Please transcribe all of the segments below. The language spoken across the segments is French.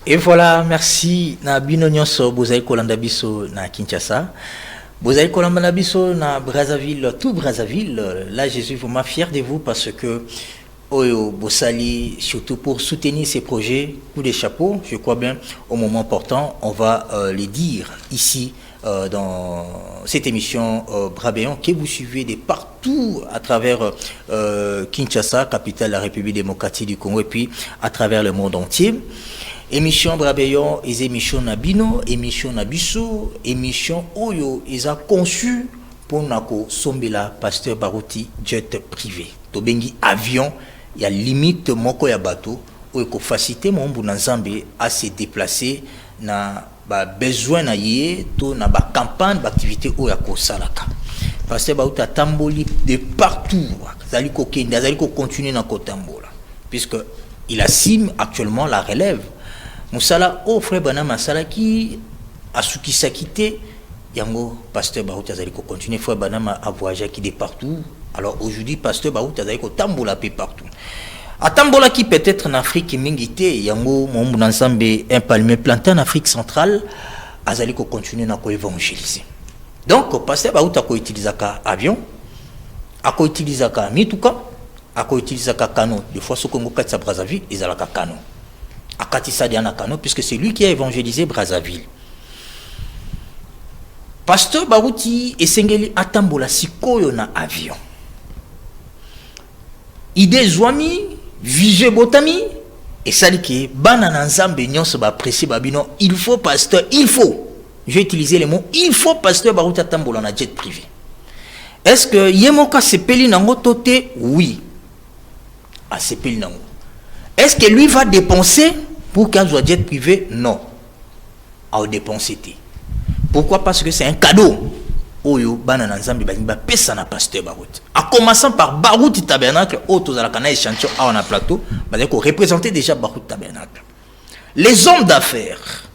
Et voilà, merci. Na bino nyonso bozali kolanda biso na Kinshasa. Bozali kolanda biso na Brazzaville, tout Brazzaville. Là, je suis vraiment fier de vous parce que Oyo Bossali, surtout pour soutenir ces projets, coup de chapeau, je crois bien, au moment important, on va les dire ici dans cette émission Brabéon que vous suivez de partout à travers Kinshasa, capitale de la République démocratique du Congo, et puis à travers le monde entier. Émission Brabéon, et émission Nabino, émission Nabiso, émission Oyo, ils ont conçu pour Nako Sombela, pasteur Barouti, jet privé. Tobengi avion, il y a limite moko ya bateau, où il faut faciliter mon Nzambe à se déplacer na ba besoin na yé, to na ba campagne, ba activité où ya ko salaka. Pasteur Barouti a tamboli de partout, zali ko kenda, zali ko continuer na ko tambola, puisque il assume actuellement la relève. Moussala au frère Banama Salaki a souki sakité yango pasteur Barouti azali ko continuer frère Banama a voyager qui de partout. Alors aujourd'hui pasteur Barouti azali ko tambola pe partout. A tambola qui peut-être en Afrique mingité yango mon ensemble un palmier planté en Afrique centrale azali ko continuer na ko évangéliser. Donc pasteur Barouti a ko utiliser ka avion, a ko utiliser ka mituka, a ko utiliser ka canot. Des fois ce Congo katsa Brazzaville ils ala ka canot. Akatisa Diana Kano, puisque c'est lui qui a évangélisé Brazzaville. Pasteur Barouti et Sengeli Atambola Sikoyo na avion. Ide Zouami, Vige Botami, et Salike, Banana Nzambe Nyonso ba précis babino, il faut pasteur, il faut. Je vais utiliser les mots, il faut pasteur Barouti Atambola na jet privé. Est-ce que Yemoka Sepeli Nango Tote? Oui. A Sepeli Nango. Est-ce que lui va dépenser pour qu'il soit jet privé? Non. À dépenser. Pourquoi? Parce que c'est un cadeau. Oyo banana nzambe ba pesa na pasteur Barouti. En commençant par Barouti Tabernacle, autres à la canal échantillon à plateau, ko représenter déjà Barouti Tabernacle. Les hommes d'affaires,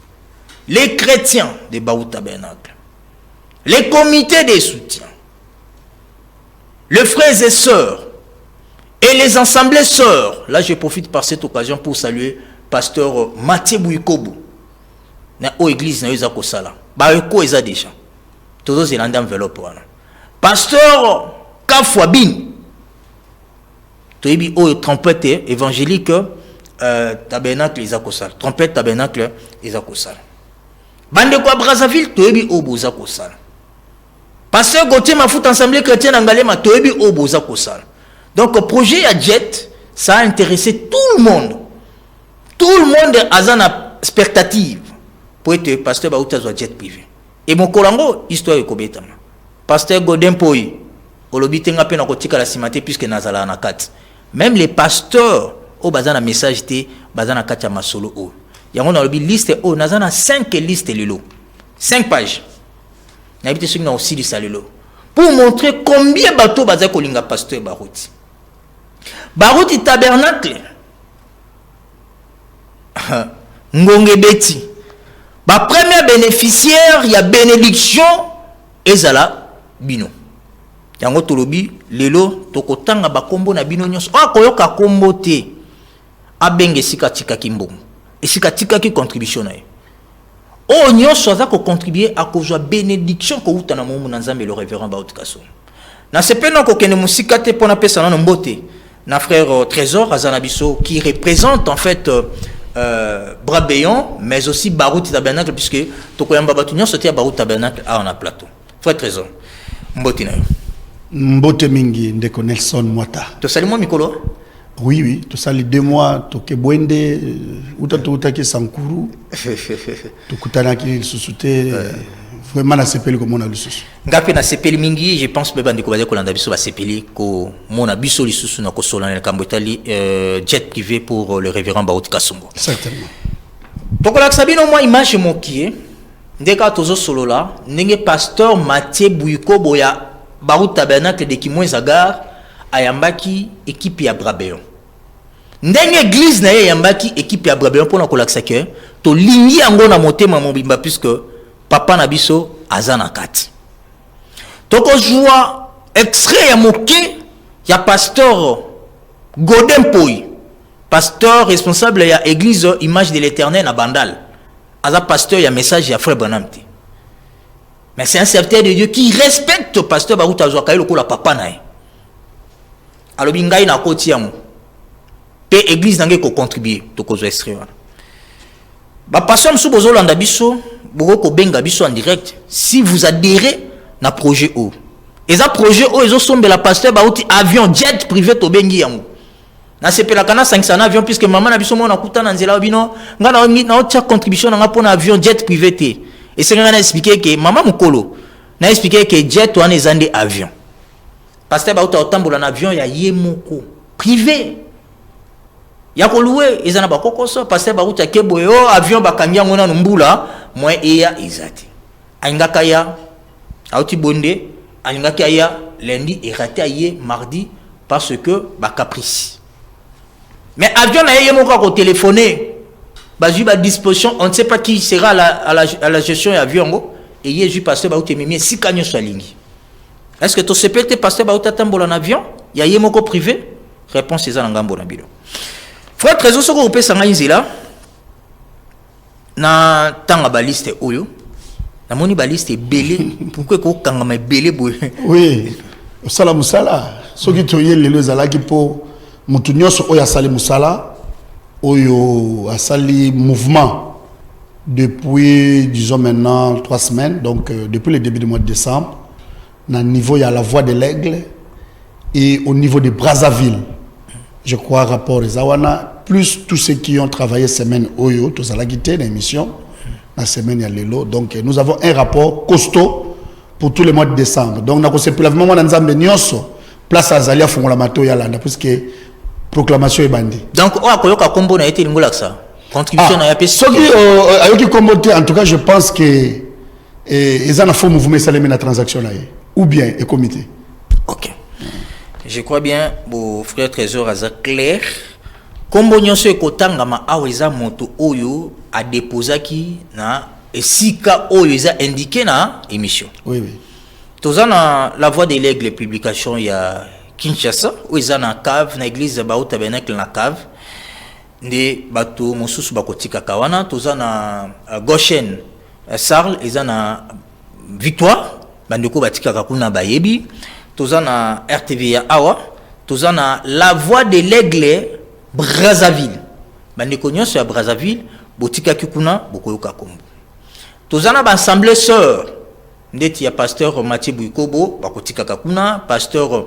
les chrétiens de Barouti Tabernacle, les comités de soutien, les frères et sœurs, et les assemblées sœurs, là je profite par cette occasion pour saluer pasteur Mathieu Bouikobu. Na o église na yozako sala. Ba eko eza déjà. Tous les landam enveloppe wana. Pasteur Kafwabin. Toyebi o trompette évangélique tabernacle ezako sala. Trompette tabernacle ezako sala. Bande kwa Brazzaville toyebi o bozako sala. Pasteur Gauthier Mafout assemblée chrétienne Angalema toyebi o bozako sala. Donc le projet à jet, ça a intéressé tout le monde. Tout le monde a une expectative pour être pasteur Baouta soit jet privé. Et mon colango, histoire de Kobetama. Pasteur Godin Poy, Olobitenga Pena Kotika la Simate, puisque Nazala Nakat. Même les pasteurs, au bazana message te, bazana Katia Masolo O. Yangon a liste O, Nazana 5 listes lilo. 5 pages. N'habite ceux qui ont aussi du salelo. Pour montrer combien de bateaux bazana kolinga pasteur Barouti. Barouti Tabernacle Ngonge Beti. Ba premier bénéficiaire, il y a bénédiction ezala bino. Yango tolobi lelo tokotanga ba kombo na bino nyonso. Koyoka kombo te. Abenge sika tika kimbongo. Et sika tika ki contribution na ye. O nyonso za ko contribuer à kozwa bénédiction ko utana mo na Nzambe le révérend Baouti Kasongo. Na sepena ko kene musika te pona pesa na mbote. Na frère Trésor Azanabiso qui représente en fait Brabéon, mais aussi Barouti Tabernacle, puisque Tokoyamba Batunion sortait à Barouti Tabernacle à un plateau. Frère Trésor, Mbote na yo. Mbote mingi ndeko Nelson Mwata. To sali moi mikolo? Oui, oui, to sali 2 mois, to ke Bwende, uta ke Sankuru. To kutana ki susute. Vraiment na sepeli ko mona lisusu. Ngapi na sepeli mingi, je pense que bandi ko baza ko landa biso ba sepeli ko mona biso lisusu na ko solana kambo etali jet privé pour le révérend Baouti Kasongo. Certainement. Donc la sabino moi image mokie ndeka tozo solo la ndenge pasteur Mathieu Bouiko boya Baouti Tabernacle de Kimwenzagar ayambaki équipe ya Brabéon. Ndenge église na yambaki équipe ya Brabéon pour na ko laksa que to lingi yango na motema mobimba puisque papa Nabiso azana kati. Toko joua extrait ya moké ya pasteur Godin Poy pasteur responsable ya église image de l'éternel à Bandal. Aza pasteur ya message ya frère Branham. Mais c'est un serviteur de Dieu qui respecte le pasteur Baruta Zwaka le la papa na. Alors bingai na koti yango. Pe église nangé ko contribuer to ko zo extraire. Ba pasteur msu bozo landa biso, boko ko benga biso en direct si vous adhérez na projet O. Et ça projet O ils ont sombé la pasteur Baruti avion jet privé to bengi yango. Na sepela kana 500 avion puisque maman na biso mona kuta na nzela bino ngana na otia contribution na pona avion jet privé te et c'est ngana expliquer que maman mukolo na expliquer que jet wana ezande avion pasteur ba otambola na avion ya yemoko privé ya ko louer ezana ba kokoso pasteur ba uta kebo yo avion ba kambia ngona mbula moi eya ezati angaka ya auti bonde angaka ya lundi et raté hier mardi parce que ba caprice. Mais avion n'a pas encore téléphoné. Bazu ba disposition, on ne sait pas qui sera à la gestion de l'avion. Et hier, je pasteur ba mimi si kanyo salingi. Est-ce que tu sais peut-être pasteur ba tambola en avion? Il y a moko privé? Réponse c'est ça ngambo na bilo. Frère trésor soko opé sanga nzela. Na tanga baliste oyo. Na moni baliste belé. Pourquoi ko kanga ma belé boy? Oui. Sala musala. Soki toye lelo zalaki po mutu nyonso oyo asali musala oyo asali mouvement depuis disons maintenant 3 semaines donc depuis le début du mois de décembre na niveau il y a la voie de l'aigle et au niveau de Brazzaville je crois rapport Zawana plus tous ceux qui ont travaillé semaine oyo tous à la guité l'émission la semaine ya lelo donc nous avons un rapport costaud pour tous les mois de décembre donc na ko se plavement na nzambe nyonso place azalia fongola mato ya landa puisque proclamation est bandée. Donc, on a koyoka combo na été lingola ça. Contribution na yapé. Soki ayoki combo en tout cas je pense que ils en font mouvement salé na transaction là ou bien et comité. OK. Je crois bien mon frère trésor aza clair. Combo nyonso ekotanga ma aweza moto oyo a déposaki na esika oyo eza indiqué na émission. Oui oui. Tozana la voix de l'aigle publication il y a Kinshasa, où ils ont une cave, une église de Bao Tabernacle na cave. Des bateaux, Moussus Bakotika Kawana, tous en Goshen, Sarl, ils ont une victoire, Bandeko Batika Kakuna Bayebi, tous en RTVA Awa, tous en la voix de l'aigle Brazzaville. Bandeko Nyon sur Brazzaville, Botika Kikuna, Bokoyoka Kombo. Tous en assemblée sœur. Ndeti ya pasteur Mathieu Bouikobo bakotika kakuna pasteur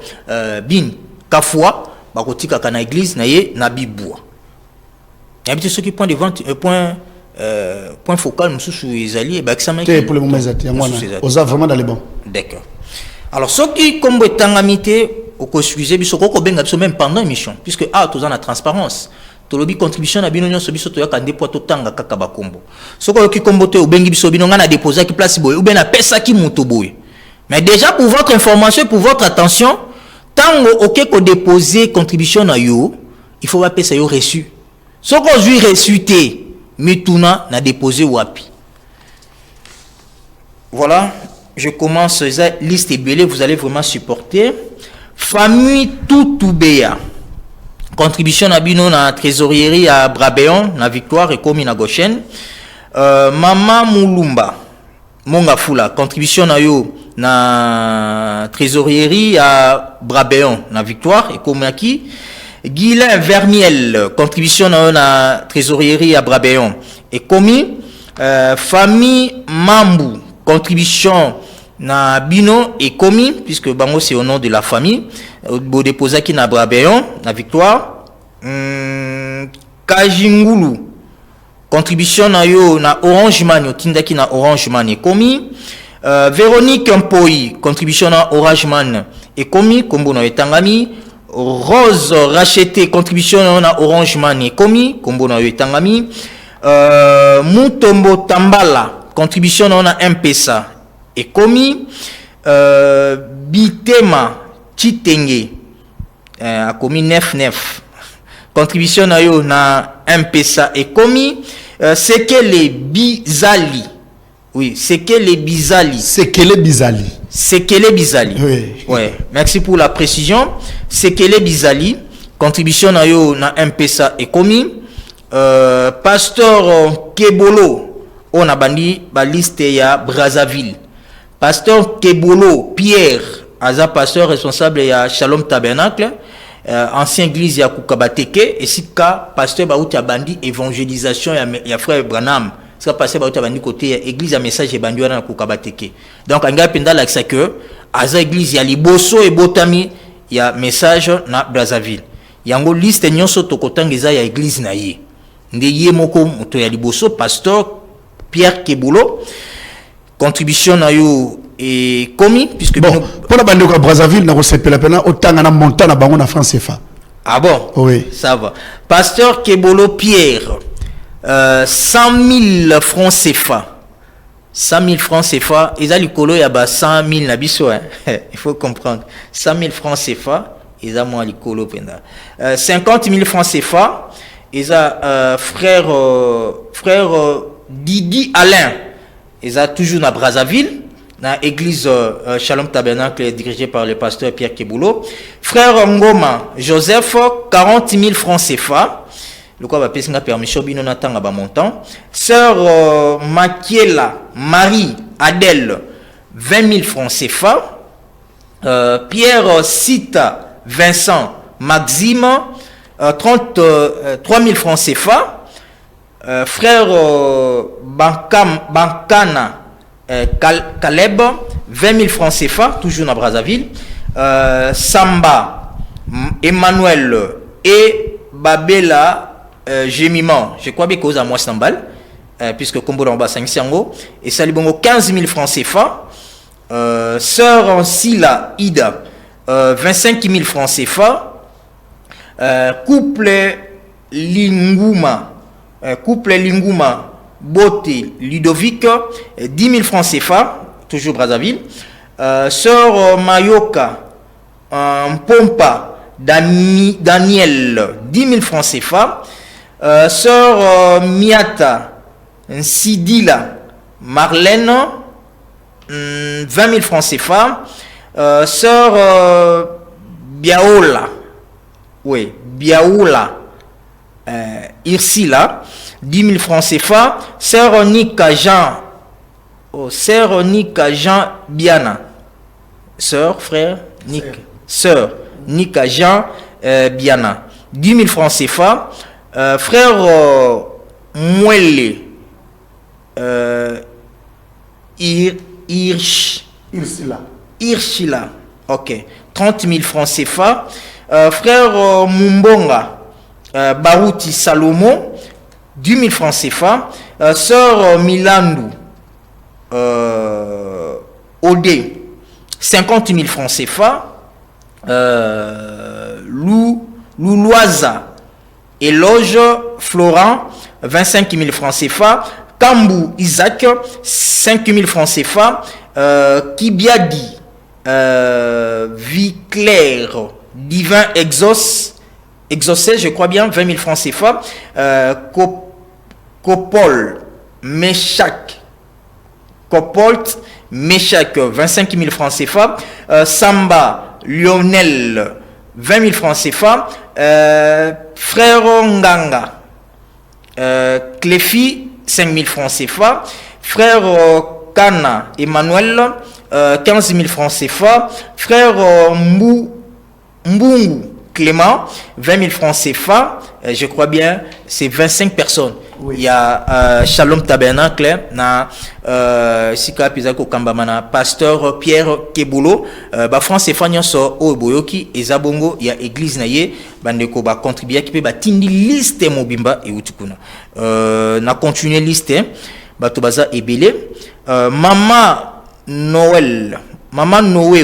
Bin Kafwa bakotika kana église na ye na Bibwa. Yabite ceux qui point de vente point focal mususu ezali ba examen pour le moment ezati ngwana oza vraiment dans les bons. D'accord. Alors ceux qui comme etangamité au excusez biso ko benga biso même pendant émission puisque tous en la transparence tolobi contribution na bino nyonso biso toyaka ndepo totanga kaka bakombo soko ki kombo te obengi biso bino ngana déposer ki place boy ou bien na pesa ki moto boy mais déjà pour votre information pour votre attention tango OK ko déposer contribution na yo il faut pas pesa yo reçu soko jui reçu te mituna na déposer wapi voilà je commence la liste belé vous allez vraiment supporter famille Toutoubeya. Contribution na bino na trésorerie à Brabéon na Victoire et Komi na Goshen. Mama Mulumba Monga Fula contribution na yo na trésorerie à Brabéon na Victoire et Komi aki. Guilain Vermiel contribution na yo na trésorerie à Brabéon et Komi. Famille Mambu contribution na bino et Komi puisque bango c'est au nom de la famille. Bo déposa ki na Brabéon na Victoire. Kajingulu contribution na yo na Orange Money tindaki na Orange Money komi. Véronique Mpoi contribution na Orange Money et komi kombo na etangami. Rose Racheté contribution na Orange Money komi kombo na etangami. Mutombo Tambala contribution na M-Pesa et komi. Bitema Chitenge a commis 99 contribution na yo na M-Pesa et commis c'est que les Bizali oui c'est que les Bizali oui ouais merci pour la précision c'est que les Bizali contribution na yo na MPSA ekomi pasteur Kebolo on a bandi ba liste ya Brazzaville. Pasteur Kebolo Pierre aza pasteur responsable ya Shalom Tabernacle, ancien église ya Kukabateke, et si ka pasteur Baouti bandi évangélisation ya frère Branham, ça pasteur Baouti bandi côté ya église ya message bandi wana Kukabateke. Donc anga penda la que aza église ya liboso et botami ya message na Brazzaville. Yango liste nyonso tokotanga ya église na ye. Nde ye moko moto ya liboso pasteur Pierre Kebolo. Contribution na yo et commis puisque bon pour la bande de Brazzaville na resepela pena autant na montant na bango na France CFA. Ah bon? Oui. Ça va. Pasteur Kebolo Pierre 100 000 francs CFA. 100 000 francs CFA, ils ont l'icolo ya ba 100 000 na biso hein. Il faut comprendre. 100 000 francs CFA, ils ont moi l'icolo penda. 50 000 francs CFA, ils ont frère Didi Alain. Ils ont toujours na Brazzaville, dans l'église Shalom Tabernacle dirigée par le pasteur Pierre Kebolo. Frère Ngoma Joseph 40 000 francs CFA. Le quoi va payer une permission bino na tanga ba montant. Sœur Makiela Marie Adèle 20 000 francs CFA. Pierre Sita Vincent Maxime 33 000 francs CFA. Frère Bankana Caleb 20 000 francs CFA, toujours dans Brazzaville. Samba Emmanuel et Babela Gémiment, je crois bien que vous avez moi Sambal, puisque Combo en bas 5 et Salibongo 15 000 francs CFA. Sœur Sila Ida 25 000 francs CFA. Couple Linguma Bote Ludovic 10 000 francs CFA, toujours Brazzaville. Sœur Mayoka Pompa Daniel 10 000 francs CFA. Sœur Miata Sidila Marlène 20 000 francs CFA. Sœur Biaola Irsila 10 000 francs CFA. Sœur Nika Jean Biana. Frère Nika Jean Biana 10 000 francs CFA. Frère Mouelle Irshila, ok, 30 000 francs CFA. Frère Mumbonga Barouti Salomo 10 000 francs CFA. Sœur Milandou Odé 50 000 francs CFA. Louloisa Éloge Florent 25 000 francs CFA. Kambou Isaac 5 000 francs CFA. Kibiadi Viclair Divin Exaucé, je crois bien, 20 000 francs CFA. Copolt Meshach 25 000 francs CFA. Samba Lionel 20 000 francs CFA. Frère Nganga Cléfi 5 000 francs CFA. Frère Kana Emmanuel 15 000 francs CFA. Frère Mbungu Clément 20 000 francs CFA. Je crois bien c'est 25 personnes. Oui. Il y a Shalom Tabernacle na sika pizako kambamana pasteur Pierre Kebolo ba France CFA nyonso o boyoki ezabongo ya église na ye bandeko ba contribuer ki pe ba tindi liste mobimba e utikuna na continuer liste bato baza ebele. Maman Noël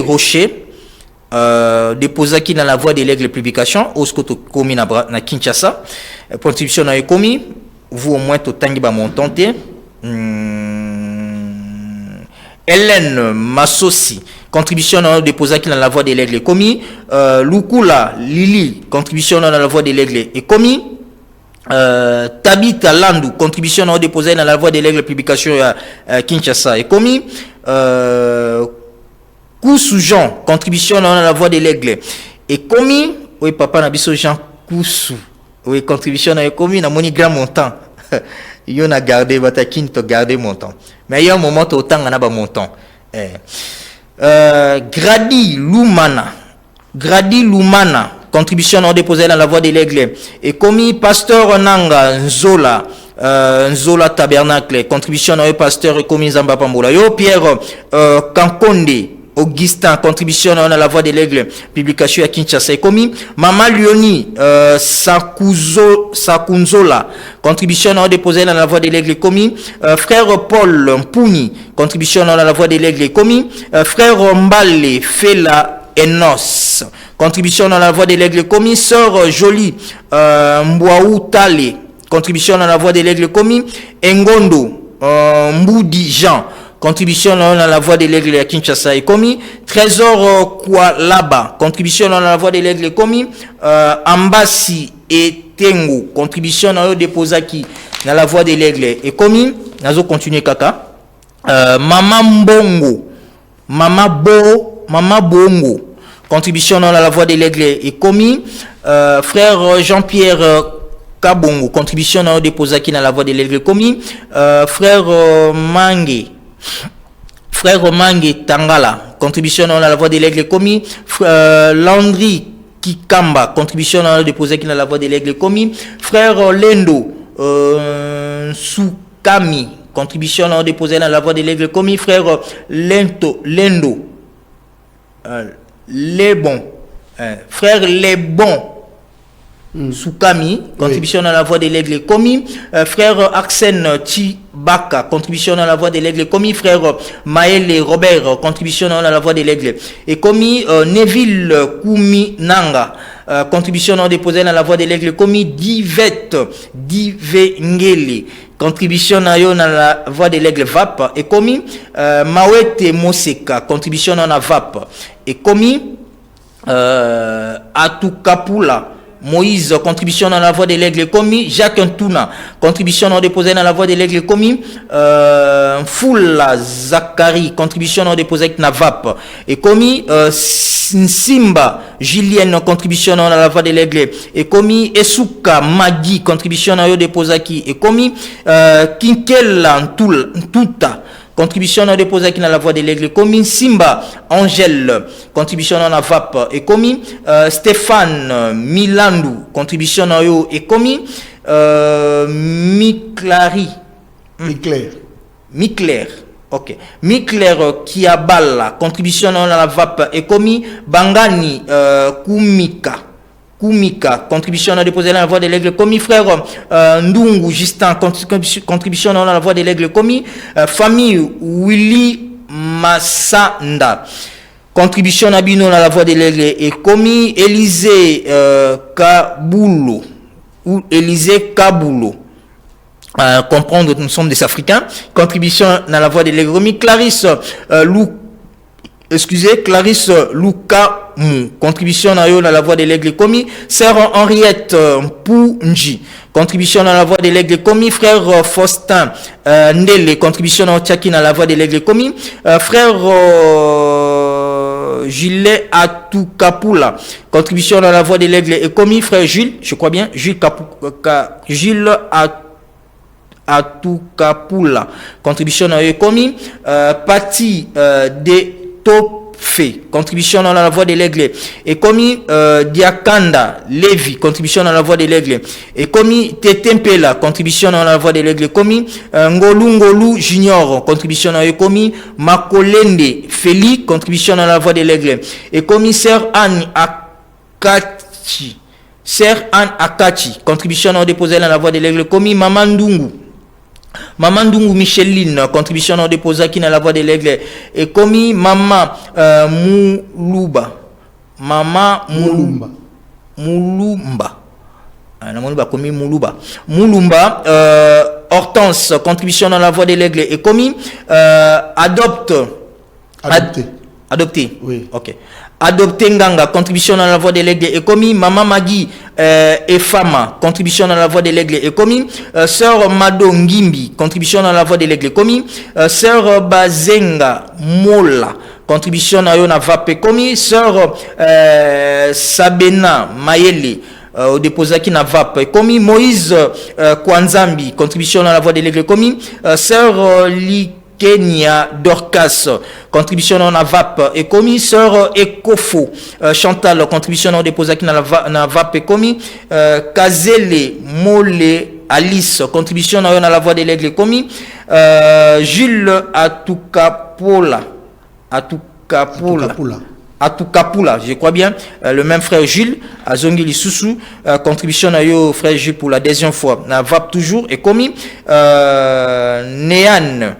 Rocher déposa qui dans la voie de l'aigle publication au scoto komi na Kinshasa. Contribution na ekomi vous au moins to tangi ba montante. Hélène Massosi contribution na déposa qui dans la voie de l'aigle komi. Lukula Lili contribution dans la voie de l'aigle et komi. Tabita Landu contribution na déposa dans la voie de l'aigle publication à Kinshasa et komi. Koussou Jean contribution dans la voie de l'aigle et commis oui papa na biso Jean Koussou. Oui, contribution na commis na moni grand montant. Yo na gardé batakin to garder montant. Mais il y a un moment autant na ba montant. Grady Lumana, contribution non déposée dans la voie de l'aigle. Et commis pasteur Nanga Nzola, Nzola Tabernacle, contribution non pasteur commis Zamba Pambola. Yo Pierre Kankonde, Augustin, contribution dans la voie de l'aigle, publication à Kinshasa. Et commis Maman Lioni, Sakunzola, contribution non déposée dans la voie de l'aigle. Commis frère Paul Mpuni, contribution dans la voie de l'aigle. Commis frère Mbale Fela Enos, contribution dans la voie de l'aigle. Commis sœur Jolie Mbwaou Tale, contribution dans la voie de l'aigle. Commis Engondo Mboudi Jean, contribution dans la voie de l'aigle à Kinshasa. Et commis Trésor Kualaba, contribution dans la voie de l'aigle. Commis Ambassi et Tengo, contribution dans le déposaki dans la voie de l'aigle. Et commis nazo continuer kaka Mama Mbongo, Mama Bongo, contribution dans la voie de l'aigle. Et commis frère Jean-Pierre Kabongo, contribution dans le déposaki dans la voie de l'aigle. Commis frère Mange Tangala, contribution dans la voie de l'aigle. Commis Landry Kikamba, contribution dans le déposaki dans la voie de l'aigle. Commis frère Lendo Soukami, contribution dans le déposé dans la voie de l'aigle. Commis frère Lendo Lebon, frère Lebon Soukami, contribution dans la voie de l'aigle. Commis frère Arsène Chibaka, contribution dans la voie de l'aigle. Commis frère Maël Robert, contribution dans la voie de l'aigle. Et commis Neville Koumi Nanga, contribution non déposée dans la voie de l'aigle. Commis Divette Ngeli, contribution dans la voie de l'aigle VAP. Et commis Mawete Moseka, contribution dans la VAP. Et commis Atukapula Moïse, contribution dans la voie de l'aigle. Commis Jacques Ntouna, contribution non déposée dans la voie de l'aigle. Commis Foula Zakari, contribution non déposée dans la VAP. Et commis Simba Julienne, contribution dans la voie de l'aigle. Et commis Esuka Magui, contribution dans le déposaki. Et commis Kinkela Ntuta, contribution dans le déposaki dans la voie de l'aigle. Commis Simba Angèle, contribution dans la VAP. Et commis Stéphane Milandou, contribution dans le. Et commis Mikler. Ok. Mikler Kiabala, contribution dans la VAP. Et commis Bangani Kumika, contribution dans déposé dans la voie de l'aigle. Commis frère Ndungu Justin, contribution dans la voie de l'aigle. Commis famille Willy Massanda, contribution à Bino dans la voie de l'aigle. Et commis Élisée Kaboulou ou Élisée Kaboulou, comprendre que nous sommes des Africains, contribution dans la voie de l'aigle. Commis Clarisse Lukamou, contribution dans la voie de l'aigle. Commis sœur Henriette Pounji, contribution dans la voie de l'aigle. Commis frère Faustin Ndele, contribution dans Tchaki dans la voie de l'aigle. Commis frère Gilet Atukapula, contribution dans la voie de l'aigle. Et commis frère Jules, je crois bien, Jules Atukapula, contribution dans le commis Pati de Topfe, contribution dans la voie de l'aigle. Et commis Diakanda Levi, contribution dans la voie de l'aigle. Et commis Tetempela, contribution dans la voie de l'aigle. Commis Ngolu Junior, contribution dans le commis Makolende Feli, contribution dans la voie de l'aigle. Et commis Sœur Anne Akachi, contribution non déposée dans la voie de l'aigle. Commis Maman Ndungu Micheline, contribution non déposée qui dans la voie de l'aigle. Et commis Maman Mulumba. Commis Mulumba, Hortense, contribution dans la voie de l'aigle. Et commis Adopté. Oui. Ok. Adopté Nganga, contribution dans la voie de l'aigle. Et commis Maman Magui et Fama, contribution dans la voie de l'aigle. Et commis Sœur Mado Ngimbi, contribution dans la voie de l'aigle. Commis Sœur Bazenga Mola, contribution dans la VAP. Commis Sœur Sabena Mayele, au déposé qui n'a VAP commis. Moïse Kwanzambi, contribution dans la voix de l'aigle commis. Sœur Kenya Dorcas, contribution dans la VAP et commis. Sœur Ekofo Chantal, contribution dans déposé qui n'a la VAP et commis. Kazele Mole Alice, contribution dans la voix de l'aigle commis. Jules Atukapola, je crois bien, le même frère Jules, Azongili Soussou, contribution à yo frère Jules pour la deuxième fois, na VAP toujours, et commis, Néan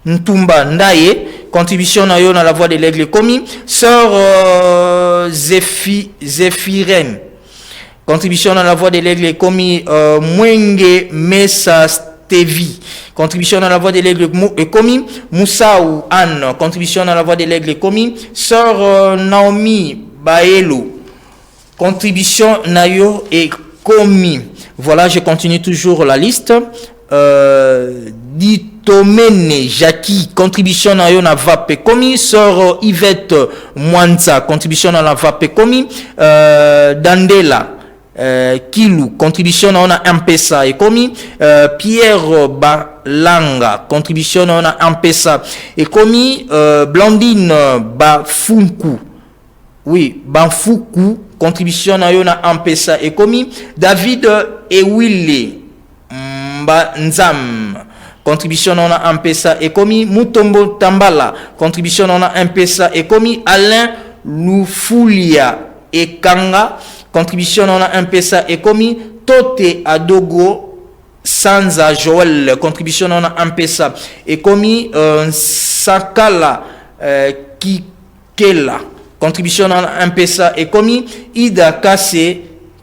Ntumba Ndaye, contribution à yo dans la voix de l'aigle commis, sœur Zéphirène, contribution dans la voix de l'aigle commis, Mwenge Mesa Stevi, contribution dans la voix de l'aigle commis. Moussaou Anne, contribution dans la voix de l'aigle commis. Sœur Naomi Baelo, contribution nayo et commis. Voilà, je continue toujours la liste. Ditomene Jackie, contribution nayo na VAP commis. Sœur Yvette Mwanza, contribution dans la VAP commis. Dandela Kilou, contribution on a MPSA et commis. Pierre Balanga, contribution on a MPSA et commis. Blandine Bafunku, oui, Banfuku, contribution on a MPSA et commis. David Ewille Nzam, contribution on a MPSA et commis. Mutombo Tambala, contribution on a MPSA et commis. Alain Lufulia et Kanga, contribution on a MPSA et commis. Tote Adogo Sanza Joël, contribution on a MPSA et commis. Sakala Kikela, contribution on a MPSA et commis. Ida Kase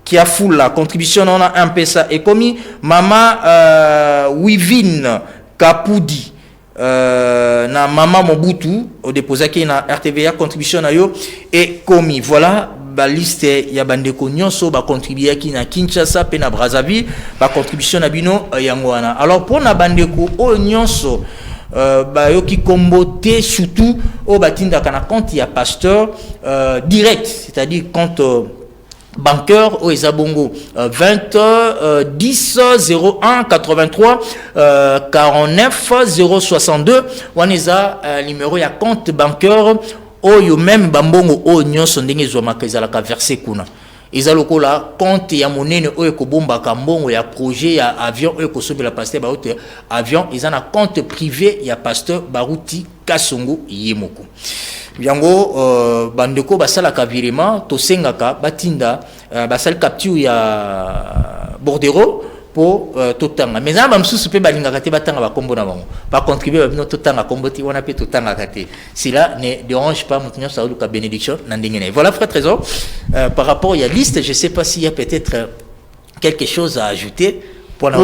Kiafula, contribution on a MPSA et commis. Mama Wivine Kapoudi, na Mama Mobutu au déposé qui na RTVA, contribution na yo et commis. Voilà la liste ya bandeko nyonso ba contribuer qui na Kinshasa pe na Brazzaville ba contribution na bino yango wana. Alors pour na bandeko o nyonso ba yo ki kombote surtout au batinda kana compte ya pasteur direct, c'est-à-dire compte bancaire au Ezabongo 20 10 01 83 49 062 waneza numéro ya compte bancaire oyo même bambongo o nyonso ndenge ezwamaka ezalaka verse kuna eza lokola compte ya monene oyo kobombaka mbongo ya projet ya avion oyo kosobela pasteur Baruti avion eza na compte privé ya pasteur Baruti Kasongo yemoko yango bandeko basalaka virement tosengaka batinda basal capture ya bordereau pour totanga mais na bamsusu pe balingaka te batanga bakombo na bango ba contribuer babino totanga komboti wana pe totanga kate cela ne dérange pas montenir ça ka bénédiction na ndengene. Voilà frère trésor par rapport à la liste, je sais pas s'il y a peut-être quelque chose à ajouter pour la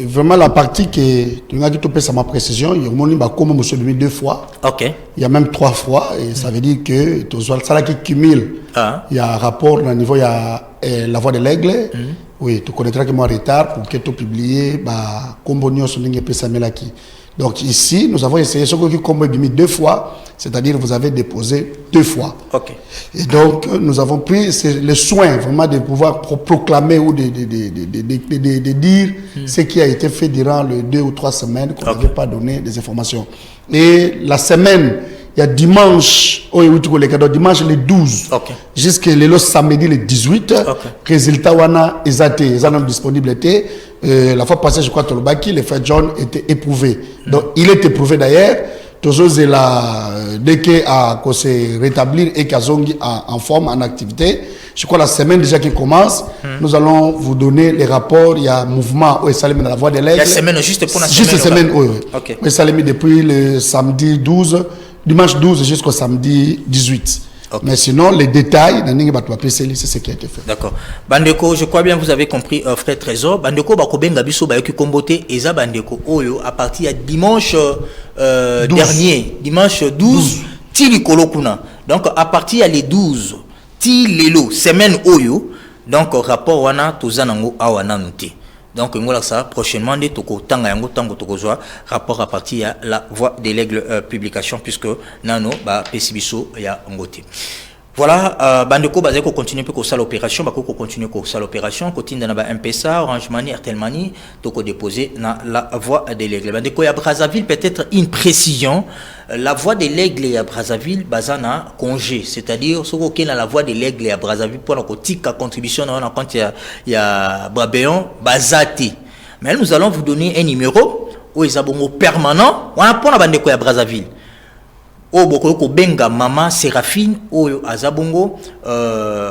vraiment la partie que tu as dit tout ça ma précision il y a mon ba comme monsieur demi 2 fois. OK. Il y a même 3 fois et ça veut dire que tu as ça qui cumule. Il y a un rapport au niveau il y a la voix de l'aigle. Oui, tu connaîtras que moi retard pour que tu publies bah combonio sur ligne pesamelaki. Donc ici, nous avons essayé ce qui combo 2 fois, c'est-à-dire vous avez déposé 2 fois. OK. Et donc nous avons pris le soin vraiment de pouvoir proclamer ou de dire ce qui a été fait durant les 2 ou 3 semaines qu'on n'avait pas donné des informations. Et la semaine, il y a dimanche, dimanche le 12, jusqu'à le samedi le 18, résultat wana ils ont disponibilité. La fois passée, je crois que le frère John était éprouvé. Donc il est éprouvé d'ailleurs. Toujours dès qu'il a se rétablir et Kazongi en forme, en activité, je crois la semaine déjà qui commence, nous allons vous donner les rapports. Il y a un mouvement où Salemi dans la voie de l'aigle. La semaine juste pour la semaine. Juste semaine, oui. Oui, Salemi depuis le samedi 12, dimanche 12 jusqu'au samedi 18. Mais sinon, les détails, c'est ce qui a été fait. D'accord. Bandeko, je crois bien vous avez compris, frère Trésor. Bandeko, Bakobenga Biso, Bayoki Kombote, Eza Bandeko, Oyo, à partir de dimanche dernier, dimanche 12, Tili Kolokuna. Donc, à partir les 12, Tilelo, semaine Oyo, donc, rapport Wana, Tozanango, Awana Nuti. Donc, ça prochainement, des toko tanga yango tango toko zoa rapport à partir à la voix de l'aigle publication puisque nano ba pesibiso ya ngote. Voilà, bandeko bazé ko continuer pour ça l'opération, bako ko continuer ko ça l'opération, continue dans ba M-Pesa, Orange Money, Airtel Money, to ko déposer dans la voie de l'aigle. Bandeko ya Brazzaville peut-être une précision, la voie de l'aigle à Brazzaville bazana congé, c'est-à-dire ce qu'on a la voie de l'aigle à Brazzaville pour la tika contribution dans un compte il y a Babéon bazati. Mais nous allons vous donner un numéro où ils abongo permanent, on a pour la bandeko ya Brazzaville. O boko benga maman Séraphine o azabongo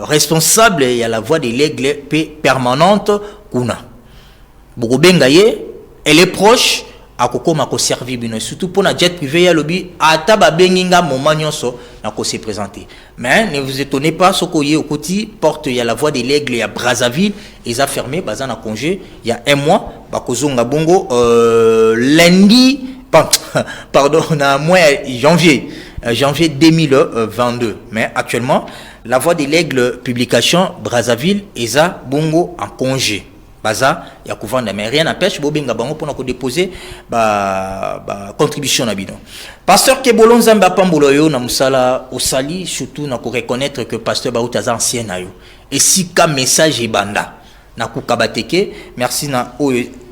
responsable ya la voix de l'aigle permanente kuna boko benga ye elle est proche akoko mako servir bino surtout pour na jet privé ya lobby ata ba benginga moment nyonso na ko se présenter mais ne vous étonnez pas soko ye okoti porte ya la voix de l'aigle ya Brazzaville ils a fermé bazana congé il y a un mois bakozonga bongo lundi pardon, en mois janvier 2022. Mais actuellement, la voix de l'aigle publication Brazzaville Eza Bongo en congé. Baza, ya kouvanda, mais rien n'empêche Bobinga Bango pour nous déposer contribution à bidon. Pasteur Kebolon Zamba Pamboloyo na musala osali surtout na ko reconnaître que pasteur Baoutaza ancien na yo. Et si ka message et banda na ku kabateke, merci na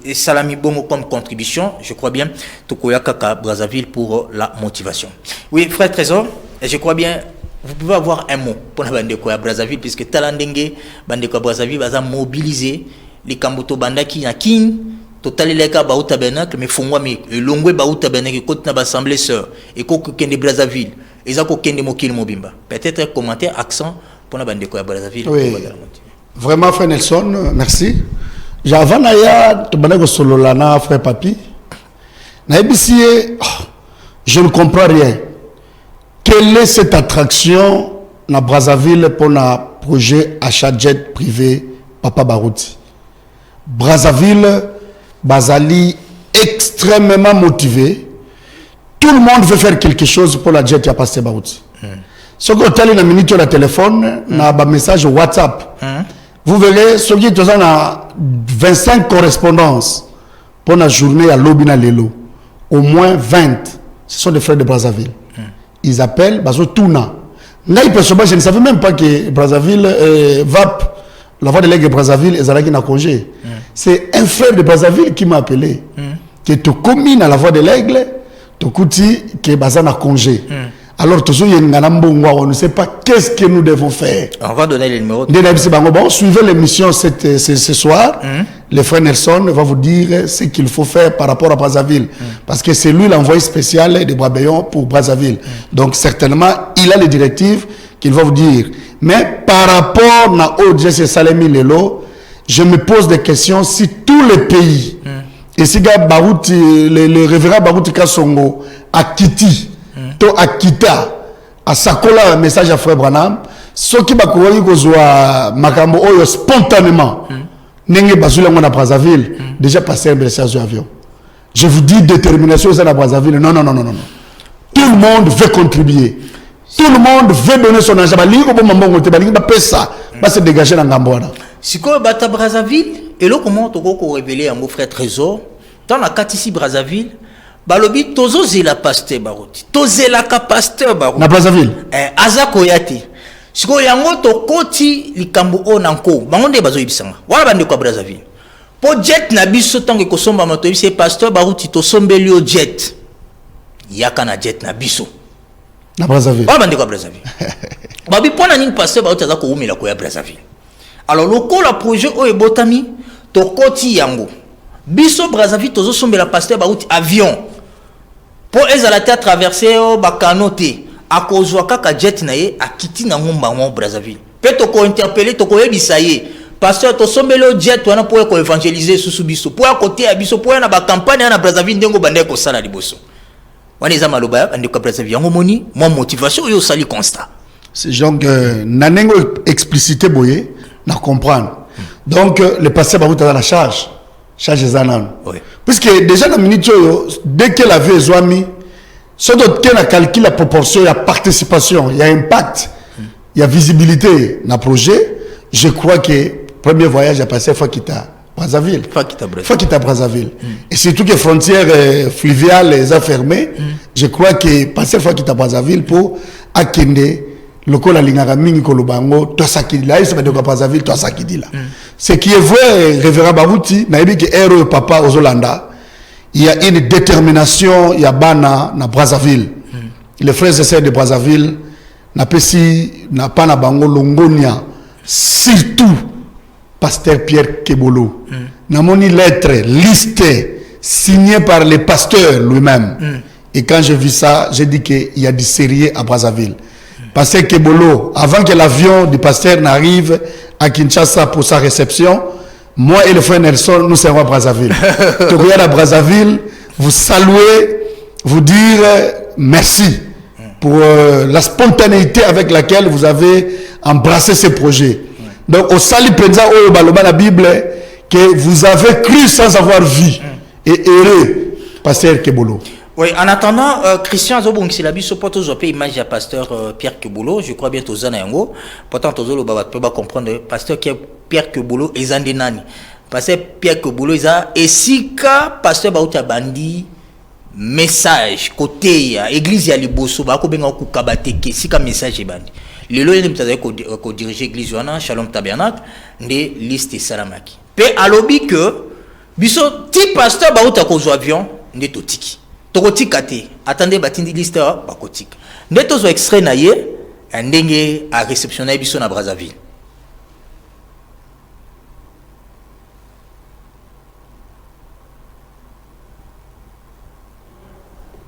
et Salami Bongo comme contribution, je crois bien, Tokoya Kaka Brazzaville pour la motivation. Oui, frère Trésor, je crois bien, vous pouvez avoir un mot pour la bande de Brazzaville, puisque Talandenge, bande de Brazzaville, va mobiliser les Kambuto Bandaki, na Kin, Total Leka Baouta Benak, mais Fongwa, mais Longwe Baouta Benak, côté na Assemblée Sœur, et Koko Kende Brazzaville, et Zako Kende Mokil Mobimba. Peut-être un commentaire, accent pour la bande de Brazzaville. Oui, vraiment, frère Nelson, merci. J'avais un solo lana frère papi. Je ne comprends rien. Quelle est cette attraction na Brazzaville pour un projet achat jet privé Papa Barouti? Brazzaville, Bazali extrêmement motivé. Tout le monde veut faire quelque chose pour la jet qui a passé Barouti. Ce que tu as une minute sur le téléphone, na ba message WhatsApp. Vous verrez, ceux qui ont 25 correspondances pour la journée à Lobina Lelo, au moins 20, ce sont des frères de Brazzaville. Ils appellent Bazo Touna. Je ne savais même pas que Brazzaville, VAP, la voix de l'aigle Brazzaville, ils ont congé. C'est un frère de Brazzaville qui m'a appelé, qui te commune à la voix de l'aigle, te coûte qui Bazana congé. Alors, on ne sait pas qu'est-ce que nous devons faire. On va donner les numéros. Suivez l'émission ce soir. Le frère Nelson va vous dire ce qu'il faut faire par rapport à Brazzaville. Parce que c'est lui l'envoyé spécial de Brabéon pour Brazzaville. Donc, certainement, il a les directives qu'il va vous dire. Mais par rapport à ODS Salemi Lelo, je me pose des questions si tous les pays, et si le révérend Barouti Kassongo a quitté, to akita asakola un message à frère Branham ce qui va courir kozwa makambo oyo spontanément nenge bazula ngona Brazzaville déjà passé un message avion. Je vous dis détermination à Brazzaville. Non. Tout le monde veut contribuer. Tout le monde veut donner son argent. Bali ko bomambo te bali ba pesa ba se dégager na ngambona. Siko bata Brazzaville et là comment to ko révéler mon frère Trésor dans la ici Brazzaville. Balobi tozo zela pasteur Barouti tozela ka pasteur Barouti na Brazzaville azako yati siko yango to koti likambo onanko bango nde bazo yibisanga wala bande ko Brazzaville po jet na biso tango ko somba mato yibise pasteur Barouti to sombeli o jet yaka na jet na biso na Brazzaville wala bande ko Brazzaville babi pona nini pasteur Barouti azako umela ko ya Brazzaville alors lokola projet o ebotami to koti yango biso Brazzaville tozo sombela pasteur Barouti avion pour ezalate à traverser au bakanote à cause kaka jet nae a kiti na ngomba mo Brazzaville peut to ko interpeller to ko yebisa ye pasteur to sombelo jet wana pour ko évangéliser sous biso pour côté à biso pour na ba campagne na Brazzaville ndengo bande ko sala liboso wana za maloba ande ko Brazzaville yango moni mon motivation yo sali constat c'est genre nanengo explicité boye na comprendre donc le pasteur Barouti a la charge Zanan. Oui. Puisque déjà dans la minute, dès que la vie est zoami, ce qui a calculé la proportion, il y a participation, il y a impact, il y a visibilité dans le projet. Je crois que le premier voyage a passé Fakita Brazzaville. Fakita Brazzaville. Et surtout que les frontières fluviales sont fermées, je crois que passer Fakita Brazzaville pour Akende lokola lingaka mingi kolobango to sakidila isa badeko Brazzaville to sakidila. Ce qui est vrai révérend Barouti na yebi que héros papa Ozolanda, il y a une détermination ya bana na Brazzaville. Les frères et sœurs de Brazzaville na pesi na pas na bango longonia surtout pasteur Pierre Kebolo. Na moni lettre listée signée par le pasteur lui-même. Et quand j'ai vu ça, j'ai dit qu'il y a du sérieux à Brazzaville. Pasteur Kebolo, avant que l'avion du pasteur n'arrive à Kinshasa pour sa réception, moi et le frère Nelson, nous serons à Brazzaville. Tu regardes à Brazzaville, vous saluer, vous dire merci pour la spontanéité avec laquelle vous avez embrassé ce projet. Donc, au Sali Penza, au Baloba, la Bible, que vous avez cru sans avoir vu. Et heureux, pasteur Kebolo. Oui, en attendant, Christian Zobong, c'est la bise au poteau, j'ai image du pasteur Pierre Kebolo, je crois bien aux Zanayango. Pourtant, tous les gens peut pas comprendre, pasteur Pierre Kebolo est Zandenani. Pasteur Pierre Kebolo est à Esika, pasteur Baouta Bandi, message, côté, église ya liboso, bako benga ku kabateke, Esika message bandi. Le loyer de m'tazay ko diriger église wana, Shalom Tabernacle, de liste Salamaki. Pe alobi que, biso ti pasteur Baouta ko avion, de totiki. Tokotikate, attendez batindi liste bakotik. Ndeto zo extrait na ye, ndenge a réceptionné biso na Brazzaville.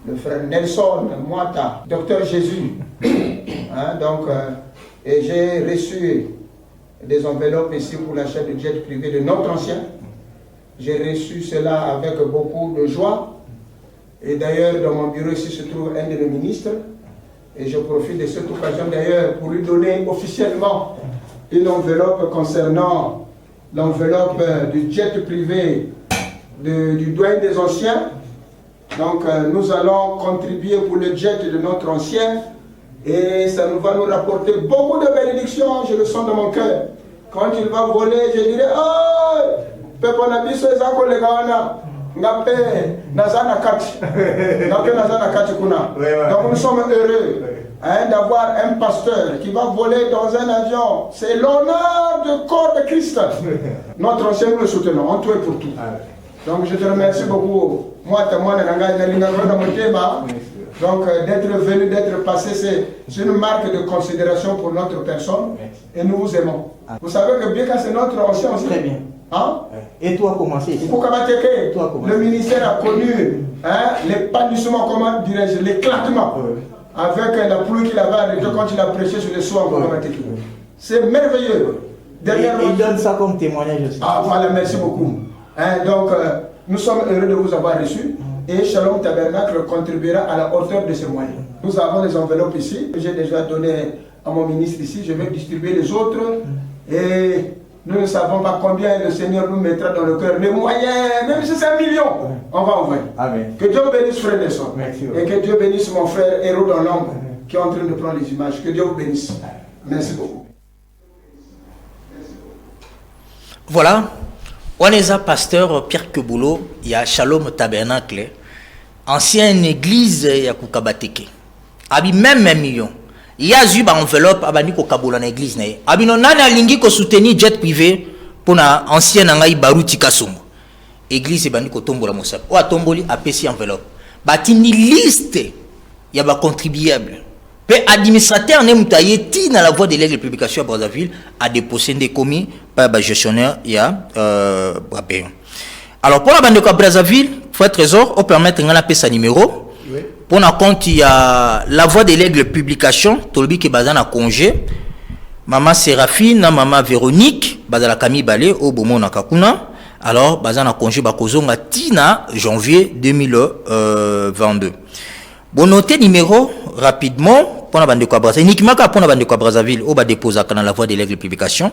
Le frère Nelson Moata, docteur Jésus. Donc, et j'ai reçu des enveloppes ici pour l'achat de jet privé de notre ancien. J'ai reçu cela avec beaucoup de joie. Et d'ailleurs, dans mon bureau ici se trouve un de nos ministres. Et je profite de cette occasion d'ailleurs pour lui donner officiellement une enveloppe concernant l'enveloppe du jet privé du doyen des anciens. Donc nous allons contribuer pour le jet de notre ancien. Et ça nous va nous rapporter beaucoup de bénédictions, je le sens dans mon cœur. Quand il va voler, je dirai, oh, Peponabiso Ezako Legawana. Donc nous sommes heureux d'avoir un pasteur qui va voler dans un avion. C'est l'honneur du corps de Christ. Notre ancien, nous le soutenons, en tout et pour tout. Donc je te remercie beaucoup. Moi, donc d'être venu, d'être passé, c'est une marque de considération pour notre personne. Et nous vous aimons. Vous savez que bien que c'est notre ancien aussi. Très bien. Hein? Et toi, comment c'est? Le ministère a connu l'épanouissement, comment dirais-je, l'éclatement avec la pluie qu'il avait arrêtée quand il a prêché sur les soins en Kamateke. C'est merveilleux. Il donne ça comme témoignage aussi. Ah voilà, merci beaucoup. Donc, nous sommes heureux de vous avoir reçus et Shalom Tabernacle contribuera à la hauteur de ses moyens. Nous avons les enveloppes ici, que j'ai déjà donné à mon ministre ici, je vais distribuer les autres et nous ne savons pas combien le Seigneur nous mettra dans le cœur. Les moyens, même si c'est 1 million, on va envoyer. Amen. Que Dieu bénisse frère Nelson. Et que Dieu bénisse mon frère héros dans l'ombre qui est en train de prendre les images. Que Dieu vous bénisse. Merci beaucoup. Voilà. On est un pasteur Pierre Kebolo, il y a Shalom Tabernacle, ancienne église, il y a Kukabateke. Abi même 1 million. Il y a eu une enveloppe à Baniko Kabola dans l'église. Abino nana lingi ko soutenir jet privé pour na ancienne ngai Baruti Kasongo. Église et Baniko Tombola Moussa. Ou a Tomboli a payé enveloppe. Batini liste y a ba contribuable. Pe administrateur ne mutaye ti na la voie de l'aigle publication à Brazzaville a déposé des commis par ba gestionnaire il y a Brabéon. Alors pour la bande de Brazzaville, faut être trésor, on permettre ngana pe sa numéro. Pour notre compte, il y a la voix de l'aigle publication, Tolbi qui est basé en congé. Maman Séraphine, maman Véronique, basé à la Camille Balé, au Beaumont Nakakuna. Alors, basé en congé, Bakozonga Tina, janvier 2022. Bon, notez numéro rapidement pour la bande de Brazzaville. Uniquement pour la bande de Brazzaville, au bas déposer dans la voix de l'aigle publication.